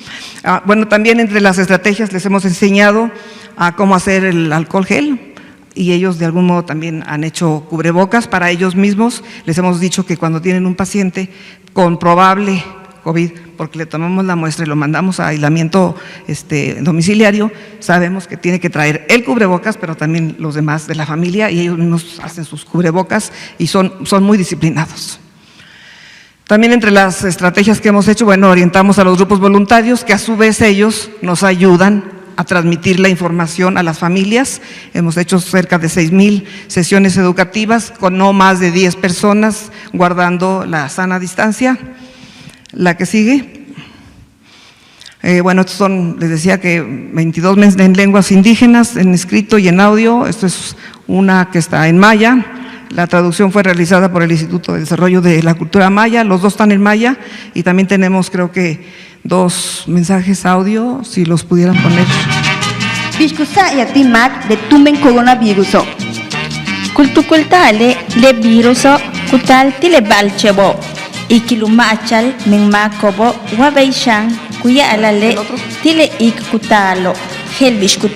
Bueno, también entre las estrategias les hemos enseñado a cómo hacer el alcohol gel y ellos de algún modo también han hecho cubrebocas para ellos mismos. Les hemos dicho que cuando tienen un paciente con probable COVID, porque le tomamos la muestra y lo mandamos a aislamiento domiciliario, sabemos que tiene que traer el cubrebocas, pero también los demás de la familia y ellos mismos hacen sus cubrebocas y son muy disciplinados. También entre las estrategias que hemos hecho, bueno, orientamos a los grupos voluntarios, que a su vez ellos nos ayudan a transmitir la información a las familias. Hemos hecho cerca de 6,000 sesiones educativas con no más de 10 personas, guardando la sana distancia. La que sigue. Bueno, estos son, les decía que 22 meses en lenguas indígenas, en escrito y en audio. Esto es una que está en maya. La traducción fue realizada por el Instituto de Desarrollo de la Cultura Maya. Los dos están en maya y también tenemos, creo que, 2 mensajes audio, si los pudieran poner. Biskusa y atimat de tumen coronavirus. Kultukultale le viruso kutal tile balchebo y kilumachal menmakobo wabeishan kuya alale tile ik kutalo helbishkut.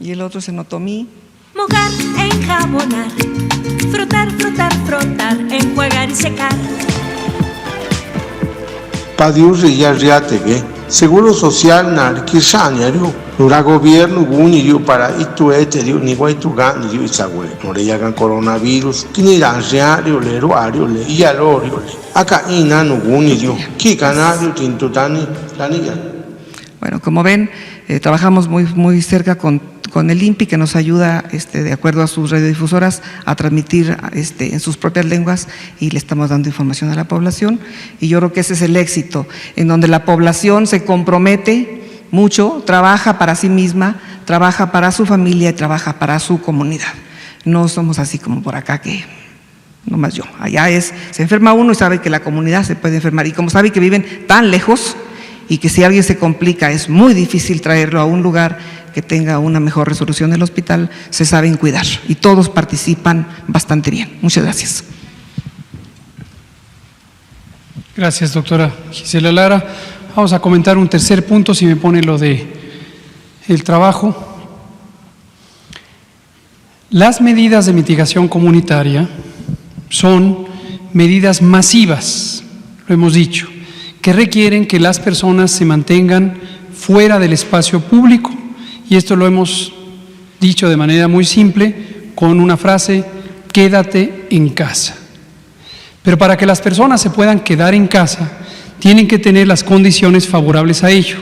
Y el otro es en otomí. Mojar, enjabonar, frotar, frotar, frotar, enjuagar y secar. Padius Riategue, Seguro Social Narquisaniario, Nura Gobierno Gunirio para Itueterio, ni Guaitugan, ni Isagüe, Noreyagan Coronavirus, Kiniran Riario, Leroario, y Alorio, Acá Inano Gunirio, Kikanario, Tintutani, Lanilla. Bueno, como ven, trabajamos muy cerca con el INPI, que nos ayuda, de acuerdo a sus radiodifusoras, a transmitir en sus propias lenguas, y le estamos dando información a la población. Y yo creo que ese es el éxito, en donde la población se compromete mucho, trabaja para sí misma, trabaja para su familia y trabaja para su comunidad. No somos así como por acá que nomás yo. Allá se enferma uno y sabe que la comunidad se puede enfermar. Y como sabe que viven tan lejos y que si alguien se complica es muy difícil traerlo a un lugar que tenga una mejor resolución del hospital, se saben cuidar y todos participan bastante bien. Muchas gracias. Gracias, doctora Gisela Lara. Vamos a comentar un tercer punto, si me pone lo de el trabajo. Las medidas de mitigación comunitaria son medidas masivas, lo hemos dicho, que requieren que las personas se mantengan fuera del espacio público. Y esto lo hemos dicho de manera muy simple con una frase: quédate en casa. Pero para que las personas se puedan quedar en casa, tienen que tener las condiciones favorables a ello.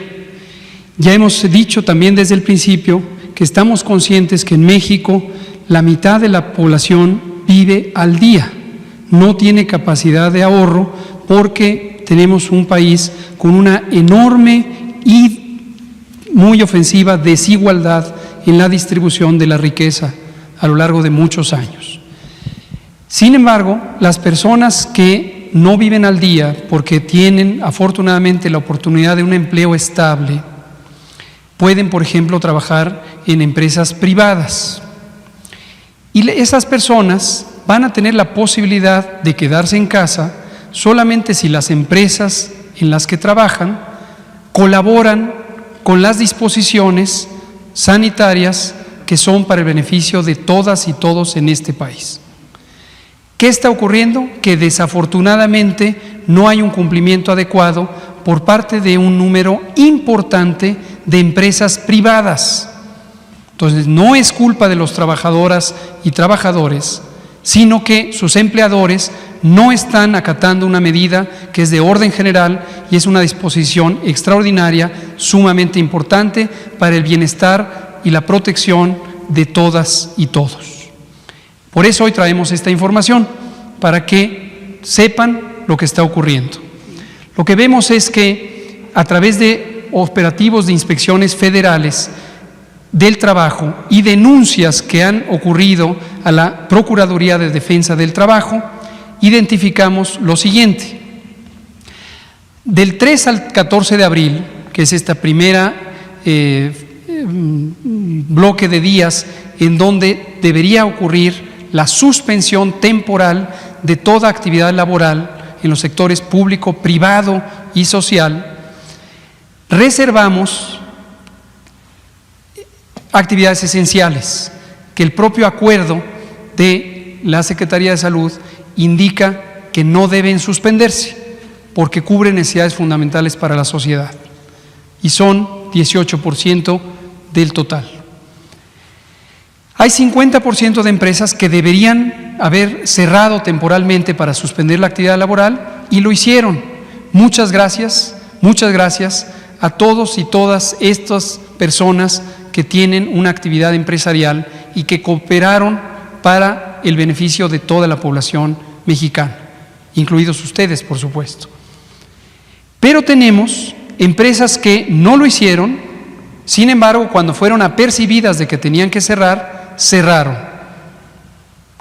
Ya hemos dicho también desde el principio que estamos conscientes que en México la mitad de la población vive al día, no tiene capacidad de ahorro porque tenemos un país con una enorme y muy ofensiva desigualdad en la distribución de la riqueza a lo largo de muchos años. Sin embargo, las personas que no viven al día porque tienen afortunadamente la oportunidad de un empleo estable, pueden, por ejemplo, trabajar en empresas privadas. Y esas personas van a tener la posibilidad de quedarse en casa solamente si las empresas en las que trabajan colaboran con las disposiciones sanitarias que son para el beneficio de todas y todos en este país. ¿Qué está ocurriendo? Que desafortunadamente no hay un cumplimiento adecuado por parte de un número importante de empresas privadas. Entonces, no es culpa de los trabajadoras y trabajadores, sino que sus empleadores no están acatando una medida que es de orden general y es una disposición extraordinaria, sumamente importante para el bienestar y la protección de todas y todos. Por eso hoy traemos esta información, para que sepan lo que está ocurriendo. Lo que vemos es que a través de operativos de inspecciones federales del trabajo y denuncias que han ocurrido a la Procuraduría de Defensa del Trabajo, identificamos lo siguiente. Del 3 al 14 de abril, que es esta primera bloque de días en donde debería ocurrir la suspensión temporal de toda actividad laboral en los sectores público, privado y social, reservamos actividades esenciales que el propio acuerdo de la Secretaría de Salud indica que no deben suspenderse porque cubren necesidades fundamentales para la sociedad y son 18% del total. Hay 50% de empresas que deberían haber cerrado temporalmente para suspender la actividad laboral y lo hicieron. Muchas gracias a todos y todas estas personas que tienen una actividad empresarial y que cooperaron para el beneficio de toda la población mexicana, incluidos ustedes, por supuesto. Pero tenemos empresas que no lo hicieron, sin embargo, cuando fueron apercibidas de que tenían que cerrar, cerraron.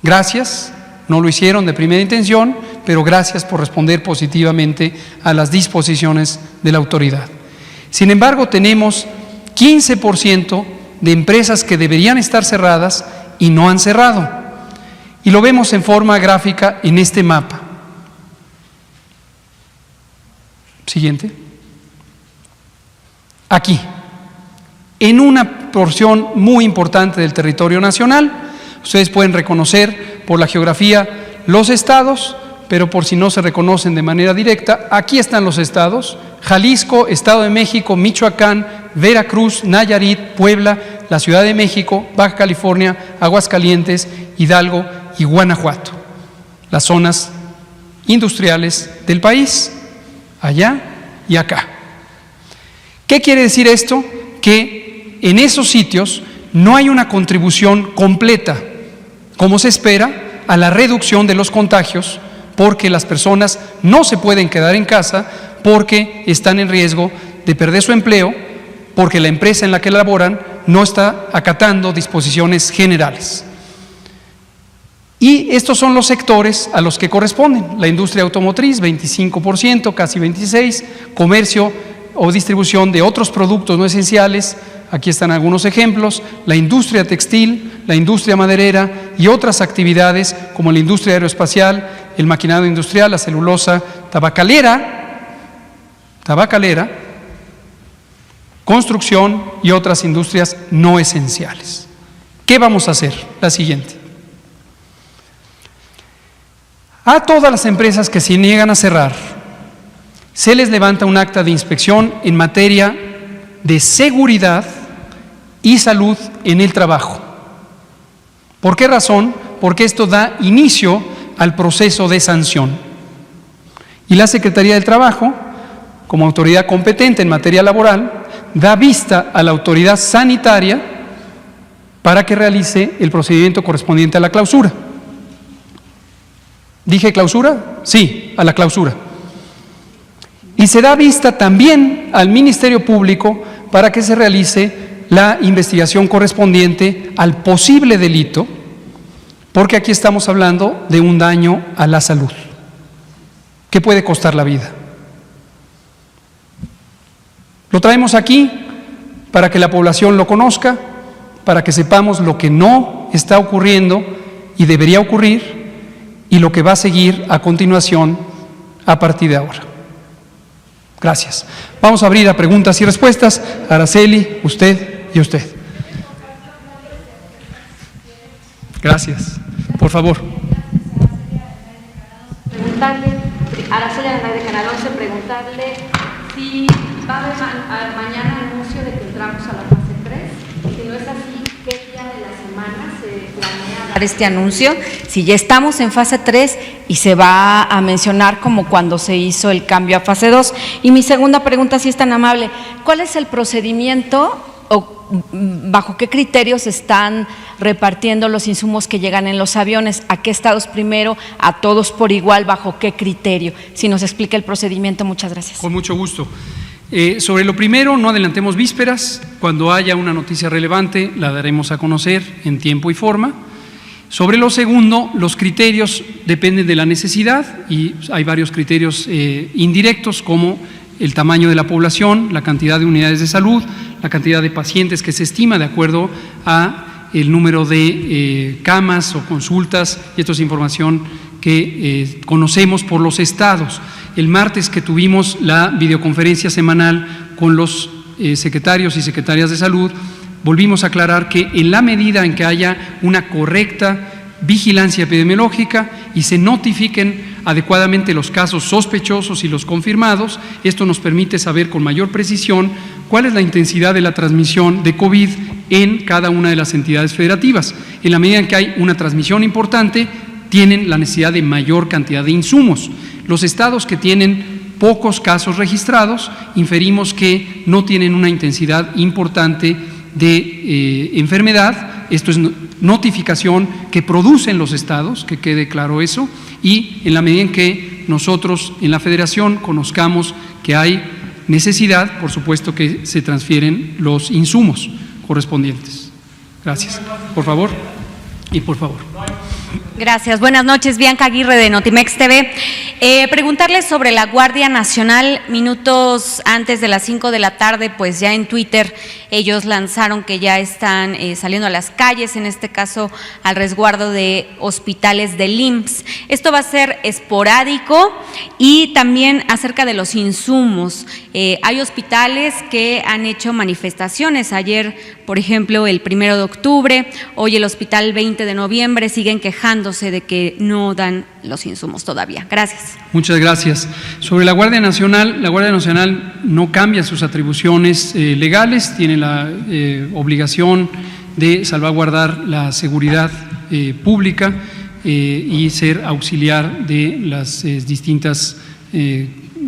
Gracias, no lo hicieron de primera intención, pero gracias por responder positivamente a las disposiciones de la autoridad. Sin embargo, tenemos 15% de empresas que deberían estar cerradas y no han cerrado. Y lo vemos en forma gráfica en este mapa. Siguiente. Aquí, en una porción muy importante del territorio nacional, ustedes pueden reconocer por la geografía los estados, pero por si no se reconocen de manera directa, aquí están los estados: Jalisco, Estado de México, Michoacán, Veracruz, Nayarit, Puebla, la Ciudad de México, Baja California, Aguascalientes, Hidalgo y Guanajuato. Las zonas industriales del país, allá y acá. ¿Qué quiere decir esto? Que en esos sitios no hay una contribución completa, como se espera, a la reducción de los contagios, porque las personas no se pueden quedar en casa, porque están en riesgo de perder su empleo, porque la empresa en la que laboran no está acatando disposiciones generales. Y estos son los sectores a los que corresponden: la industria automotriz, 25%, casi 26%, comercio o distribución de otros productos no esenciales, aquí están algunos ejemplos, la industria textil, la industria maderera y otras actividades como la industria aeroespacial, el maquinario industrial, la celulosa, tabacalera, construcción y otras industrias no esenciales. ¿Qué vamos a hacer? La siguiente. A todas las empresas que se niegan a cerrar, se les levanta un acta de inspección en materia de seguridad y salud en el trabajo. ¿Por qué razón? Porque esto da inicio al proceso de sanción. Y la Secretaría del Trabajo, como autoridad competente en materia laboral, da vista a la autoridad sanitaria para que realice el procedimiento correspondiente a la clausura. ¿Dije clausura? Sí, a la clausura. Y se da vista también al Ministerio Público para que se realice la investigación correspondiente al posible delito, porque aquí estamos hablando de un daño a la salud que puede costar la vida. Lo traemos aquí para que la población lo conozca, para que sepamos lo que no está ocurriendo y debería ocurrir, y lo que va a seguir a continuación a partir de ahora. Gracias. Vamos a abrir a preguntas y respuestas. Araceli, usted y usted. Gracias. Por favor. Preguntarle, Araceli de Canal 11, preguntarle si va a haber mañana anuncio de que entramos a la fase 3. Si no es así, ¿qué día de la semana se planea dar este anuncio? Si ya estamos en fase 3 y se va a mencionar como cuando se hizo el cambio a fase 2. Y mi segunda pregunta, si es tan amable, ¿cuál es el procedimiento o bajo qué criterios están repartiendo los insumos que llegan en los aviones? ¿A qué estados primero? ¿A todos por igual? ¿Bajo qué criterio? Si nos explica el procedimiento, muchas gracias. Con mucho gusto. Sobre lo primero, no adelantemos vísperas. Cuando haya una noticia relevante, la daremos a conocer en tiempo y forma. Sobre lo segundo, los criterios dependen de la necesidad y hay varios criterios indirectos, como el tamaño de la población, la cantidad de unidades de salud, la cantidad de pacientes que se estima de acuerdo a el número de camas o consultas, y esto es información que conocemos por los estados. El martes que tuvimos la videoconferencia semanal con los secretarios y secretarias de salud, volvimos a aclarar que en la medida en que haya una correcta vigilancia epidemiológica y se notifiquen adecuadamente los casos sospechosos y los confirmados, esto nos permite saber con mayor precisión cuál es la intensidad de la transmisión de COVID en cada una de las entidades federativas. En la medida en que hay una transmisión importante, tienen la necesidad de mayor cantidad de insumos. Los estados que tienen pocos casos registrados, inferimos que no tienen una intensidad importante de enfermedad. Esto es notificación que producen los estados, que quede claro eso, y en la medida en que nosotros en la Federación conozcamos que hay necesidad, por supuesto que se transfieren los insumos correspondientes. Gracias. Por favor. Y por favor. Gracias. Buenas noches, Bianca Aguirre de Notimex TV. Preguntarles sobre la Guardia Nacional. Minutos antes de las 5 de la tarde, pues ya en Twitter ellos lanzaron que ya están saliendo a las calles, en este caso al resguardo de hospitales del IMSS. Esto va a ser esporádico y también acerca de los insumos. Hay hospitales que han hecho manifestaciones. Ayer, por ejemplo, el 1 de octubre, hoy el hospital 20 de noviembre, siguen quejándose de que no dan los insumos todavía. Gracias. Muchas gracias. Sobre la Guardia Nacional no cambia sus atribuciones legales, tiene la obligación de salvaguardar la seguridad pública y ser auxiliar de las distintas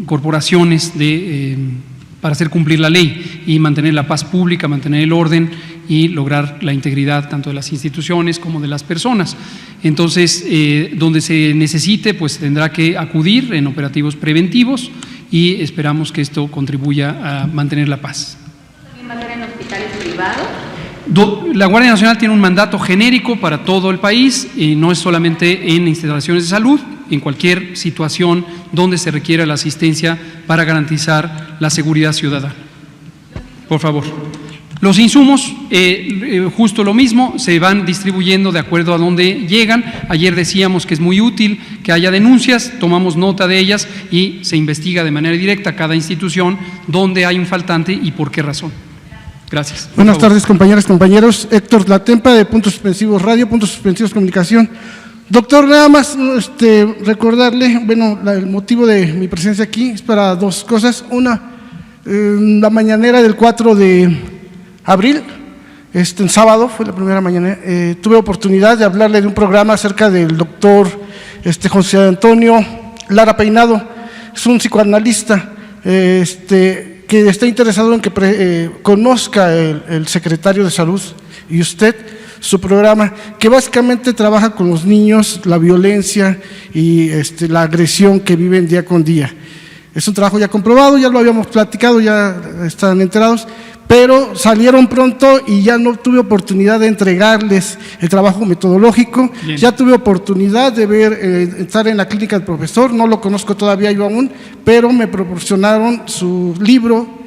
corporaciones para hacer cumplir la ley y mantener la paz pública, mantener el orden y lograr la integridad tanto de las instituciones como de las personas. Entonces, donde se necesite, pues tendrá que acudir en operativos preventivos y esperamos que esto contribuya a mantener la paz. ¿También va a ser en hospitales privados? La Guardia Nacional tiene un mandato genérico para todo el país y no es solamente en instalaciones de salud, en cualquier situación donde se requiera la asistencia para garantizar la seguridad ciudadana. Por favor. Los insumos, justo lo mismo, se van distribuyendo de acuerdo a dónde llegan. Ayer decíamos que es muy útil que haya denuncias, tomamos nota de ellas y se investiga de manera directa cada institución dónde hay un faltante y por qué razón. Gracias. Buenas tardes, compañeras, compañeros. Héctor Latempa, de Puntos Suspensivos Radio, Puntos Suspensivos Comunicación. Doctor, nada más recordarle, bueno, el motivo de mi presencia aquí es para dos cosas. Una, la mañanera del 4 de abril, en sábado, fue la primera mañana, tuve oportunidad de hablarle de un programa acerca del doctor José Antonio Lara Peinado. Es un psicoanalista que está interesado en que conozca el secretario de Salud y usted su programa, que básicamente trabaja con los niños, la violencia y la agresión que viven día con día. Es un trabajo ya comprobado, ya lo habíamos platicado, ya están enterados, pero salieron pronto y ya no tuve oportunidad de entregarles el trabajo metodológico. Bien. Ya tuve oportunidad de ver, estar en la clínica del profesor, no lo conozco todavía yo aún, pero me proporcionaron su libro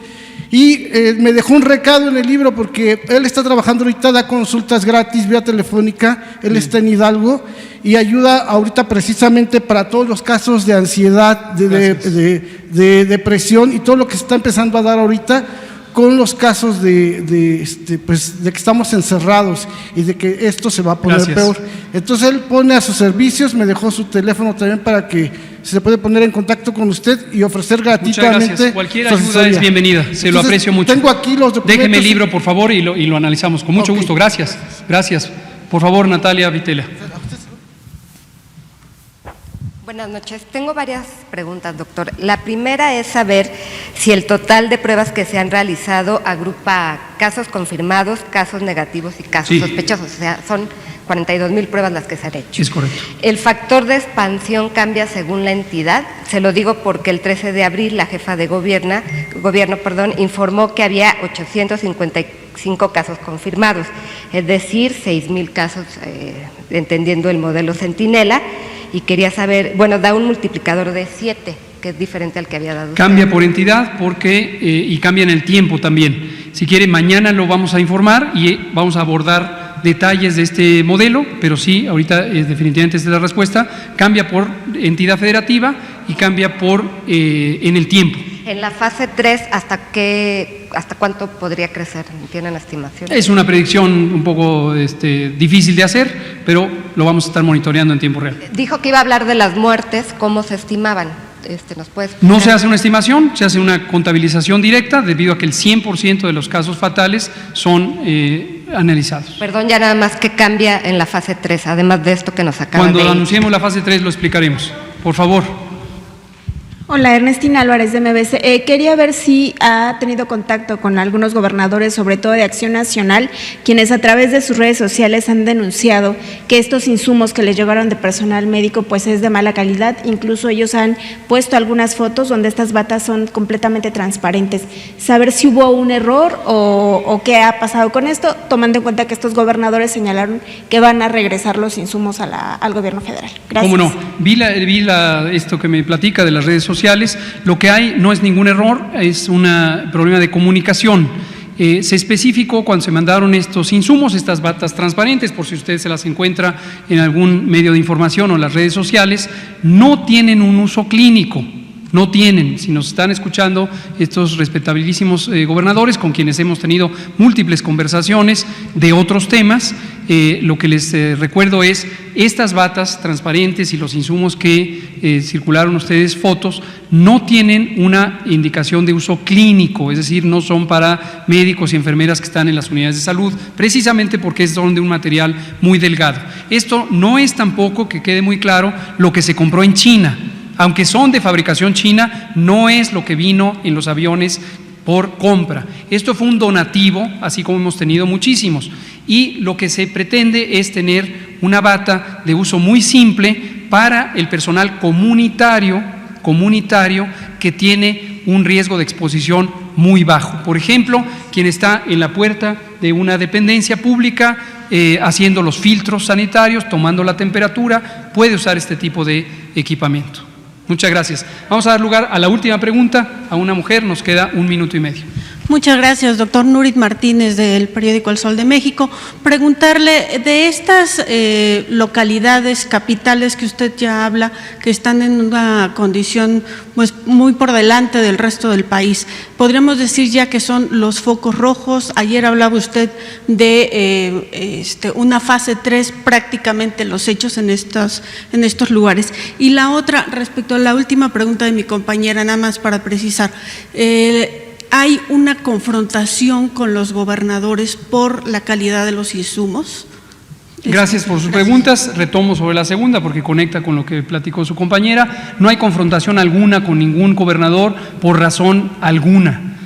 y me dejó un recado en el libro porque él está trabajando ahorita, da consultas gratis vía telefónica, él está en Hidalgo y ayuda ahorita precisamente para todos los casos de ansiedad, de depresión y todo lo que se está empezando a dar ahorita con los casos de que estamos encerrados y de que esto se va a poner peor. Entonces él pone a sus servicios, me dejó su teléfono también para que se puede poner en contacto con usted y ofrecer gratuitamente. Muchas gracias. Cualquier ayuda es bienvenida, se lo aprecio mucho. Tengo aquí los documentos. Déjeme el libro, por favor, y lo analizamos con mucho gusto. Gracias. Gracias. Por favor, Natalia Vitela. Buenas noches. Tengo varias preguntas, doctor. La primera es saber si el total de pruebas que se han realizado agrupa casos confirmados, casos negativos y casos sospechosos. O sea, son 42,000 pruebas las que se han hecho. Es correcto. ¿El factor de expansión cambia según la entidad? Se lo digo porque el 13 de abril la jefa de gobierno, informó que había 855 casos confirmados, es decir, 6,000 casos, entendiendo el modelo Centinela. Y quería saber, bueno, da un multiplicador de 7, que es diferente al que había dado. Cambia por entidad porque y cambia en el tiempo también. Si quiere, mañana lo vamos a informar y vamos a abordar detalles de este modelo, pero sí, ahorita definitivamente esta es la respuesta. Cambia por entidad federativa y cambia por en el tiempo. En la fase 3, ¿hasta cuánto podría crecer? ¿Tienen estimación? Es una predicción un poco difícil de hacer, pero lo vamos a estar monitoreando en tiempo real. Dijo que iba a hablar de las muertes, ¿cómo se estimaban? ¿Nos puede explicar? No se hace una estimación, se hace una contabilización directa debido a que el 100% de los casos fatales son analizados. Perdón, ya nada más, ¿qué cambia en la fase 3, además de esto que nos acaba de Cuando decir? anunciemos la fase 3 lo explicaremos. Por favor. Hola, Ernestina Álvarez de MBC. Quería ver si ha tenido contacto con algunos gobernadores, sobre todo de Acción Nacional, quienes a través de sus redes sociales han denunciado que estos insumos que les llegaron de personal médico pues es de mala calidad. Incluso ellos han puesto algunas fotos donde estas batas son completamente transparentes. Saber si hubo un error o qué ha pasado con esto, tomando en cuenta que estos gobernadores señalaron que van a regresar los insumos al gobierno federal. Gracias. ¿Cómo no? Vi esto que me platica de las redes sociales. Lo que hay no es ningún error, es un problema de comunicación. Se especificó cuando se mandaron estos insumos, estas batas transparentes, por si usted se las encuentra en algún medio de información o en las redes sociales, no tienen un uso clínico. No tienen, si nos están escuchando estos respetabilísimos gobernadores con quienes hemos tenido múltiples conversaciones de otros temas, lo que les recuerdo es estas batas transparentes y los insumos que circularon ustedes fotos no tienen una indicación de uso clínico, es decir, no son para médicos y enfermeras que están en las unidades de salud, precisamente porque son de un material muy delgado. Esto no es tampoco, que quede muy claro, lo que se compró en China. Aunque son de fabricación china, no es lo que vino en los aviones por compra. Esto fue un donativo, así como hemos tenido muchísimos. Y lo que se pretende es tener una bata de uso muy simple para el personal comunitario que tiene un riesgo de exposición muy bajo. Por ejemplo, quien está en la puerta de una dependencia pública haciendo los filtros sanitarios, tomando la temperatura, puede usar este tipo de equipamiento. Muchas gracias. Vamos a dar lugar a la última pregunta, a una mujer, nos queda 1 minuto y medio. Muchas gracias, doctor Nurit Martínez, del periódico El Sol de México. Preguntarle, de estas localidades capitales que usted ya habla, que están en una condición pues muy por delante del resto del país, ¿podríamos decir ya que son los focos rojos? Ayer hablaba usted de una fase 3, prácticamente los hechos en estos lugares. Y la otra, respecto a la última pregunta de mi compañera, nada más para precisar, ¿hay una confrontación con los gobernadores por la calidad de los insumos? Gracias por sus preguntas. Retomo sobre la segunda porque conecta con lo que platicó su compañera. No hay confrontación alguna con ningún gobernador por razón alguna.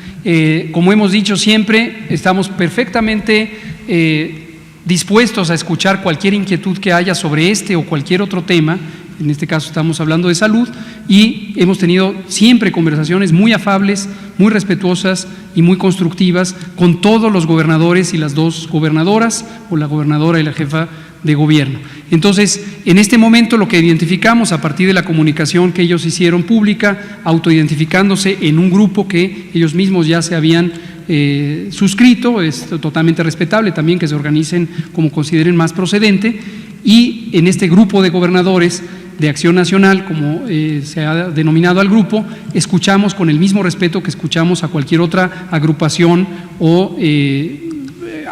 Como hemos dicho siempre, estamos perfectamente dispuestos a escuchar cualquier inquietud que haya sobre este o cualquier otro tema. En este caso estamos hablando de salud y hemos tenido siempre conversaciones muy afables, muy respetuosas y muy constructivas con todos los gobernadores y las 2 gobernadoras, o la gobernadora y la jefa de gobierno. Entonces, en este momento lo que identificamos a partir de la comunicación que ellos hicieron pública, autoidentificándose en un grupo que ellos mismos ya se habían suscrito, es totalmente respetable también que se organicen como consideren más procedente, y en este grupo de gobernadores de Acción Nacional, como se ha denominado al grupo, escuchamos con el mismo respeto que escuchamos a cualquier otra agrupación o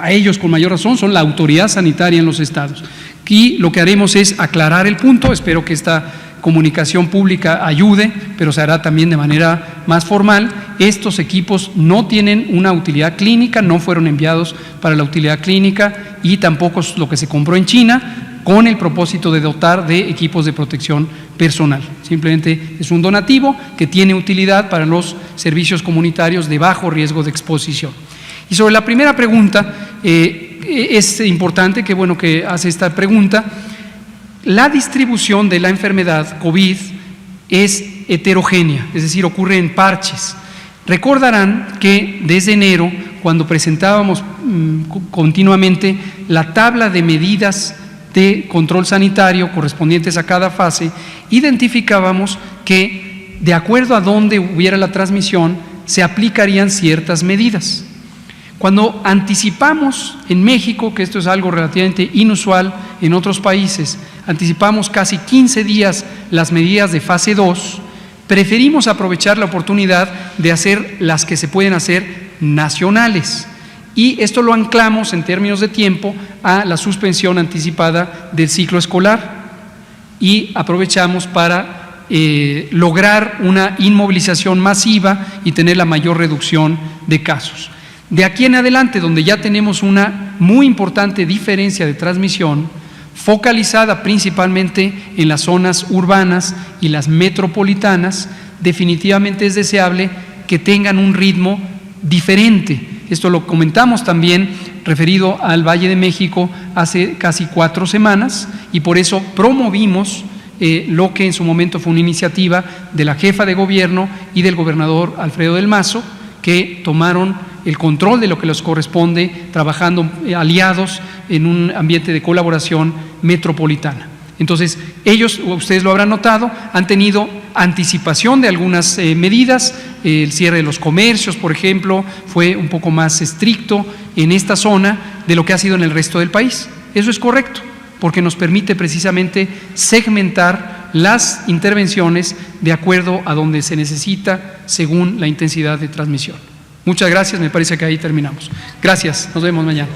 a ellos con mayor razón, son la autoridad sanitaria en los estados. Y lo que haremos es aclarar el punto, espero que esta comunicación pública ayude, pero se hará también de manera más formal. Estos equipos no tienen una utilidad clínica, no fueron enviados para la utilidad clínica y tampoco es lo que se compró en China, con el propósito de dotar de equipos de protección personal. Simplemente es un donativo que tiene utilidad para los servicios comunitarios de bajo riesgo de exposición. Y sobre la primera pregunta, es importante, qué bueno que hace esta pregunta, la distribución de la enfermedad COVID es heterogénea, es decir, ocurre en parches. Recordarán que desde enero, cuando presentábamos continuamente la tabla de medidas de control sanitario correspondientes a cada fase, identificábamos que de acuerdo a dónde hubiera la transmisión, se aplicarían ciertas medidas. Cuando anticipamos en México, que esto es algo relativamente inusual en otros países, anticipamos casi 15 días las medidas de fase 2, preferimos aprovechar la oportunidad de hacer las que se pueden hacer nacionales. Y esto lo anclamos en términos de tiempo a la suspensión anticipada del ciclo escolar y aprovechamos para lograr una inmovilización masiva y tener la mayor reducción de casos. De aquí en adelante, donde ya tenemos una muy importante diferencia de transmisión, focalizada principalmente en las zonas urbanas y las metropolitanas, definitivamente es deseable que tengan un ritmo diferente. Esto lo comentamos también referido al Valle de México hace casi 4 semanas y por eso promovimos lo que en su momento fue una iniciativa de la jefa de gobierno y del gobernador Alfredo del Mazo, que tomaron el control de lo que les corresponde, trabajando aliados en un ambiente de colaboración metropolitana. Entonces, ellos, ustedes lo habrán notado, han tenido anticipación de algunas medidas. El cierre de los comercios, por ejemplo, fue un poco más estricto en esta zona de lo que ha sido en el resto del país. Eso es correcto, porque nos permite precisamente segmentar las intervenciones de acuerdo a donde se necesita según la intensidad de transmisión. Muchas gracias, me parece que ahí terminamos. Gracias, nos vemos mañana.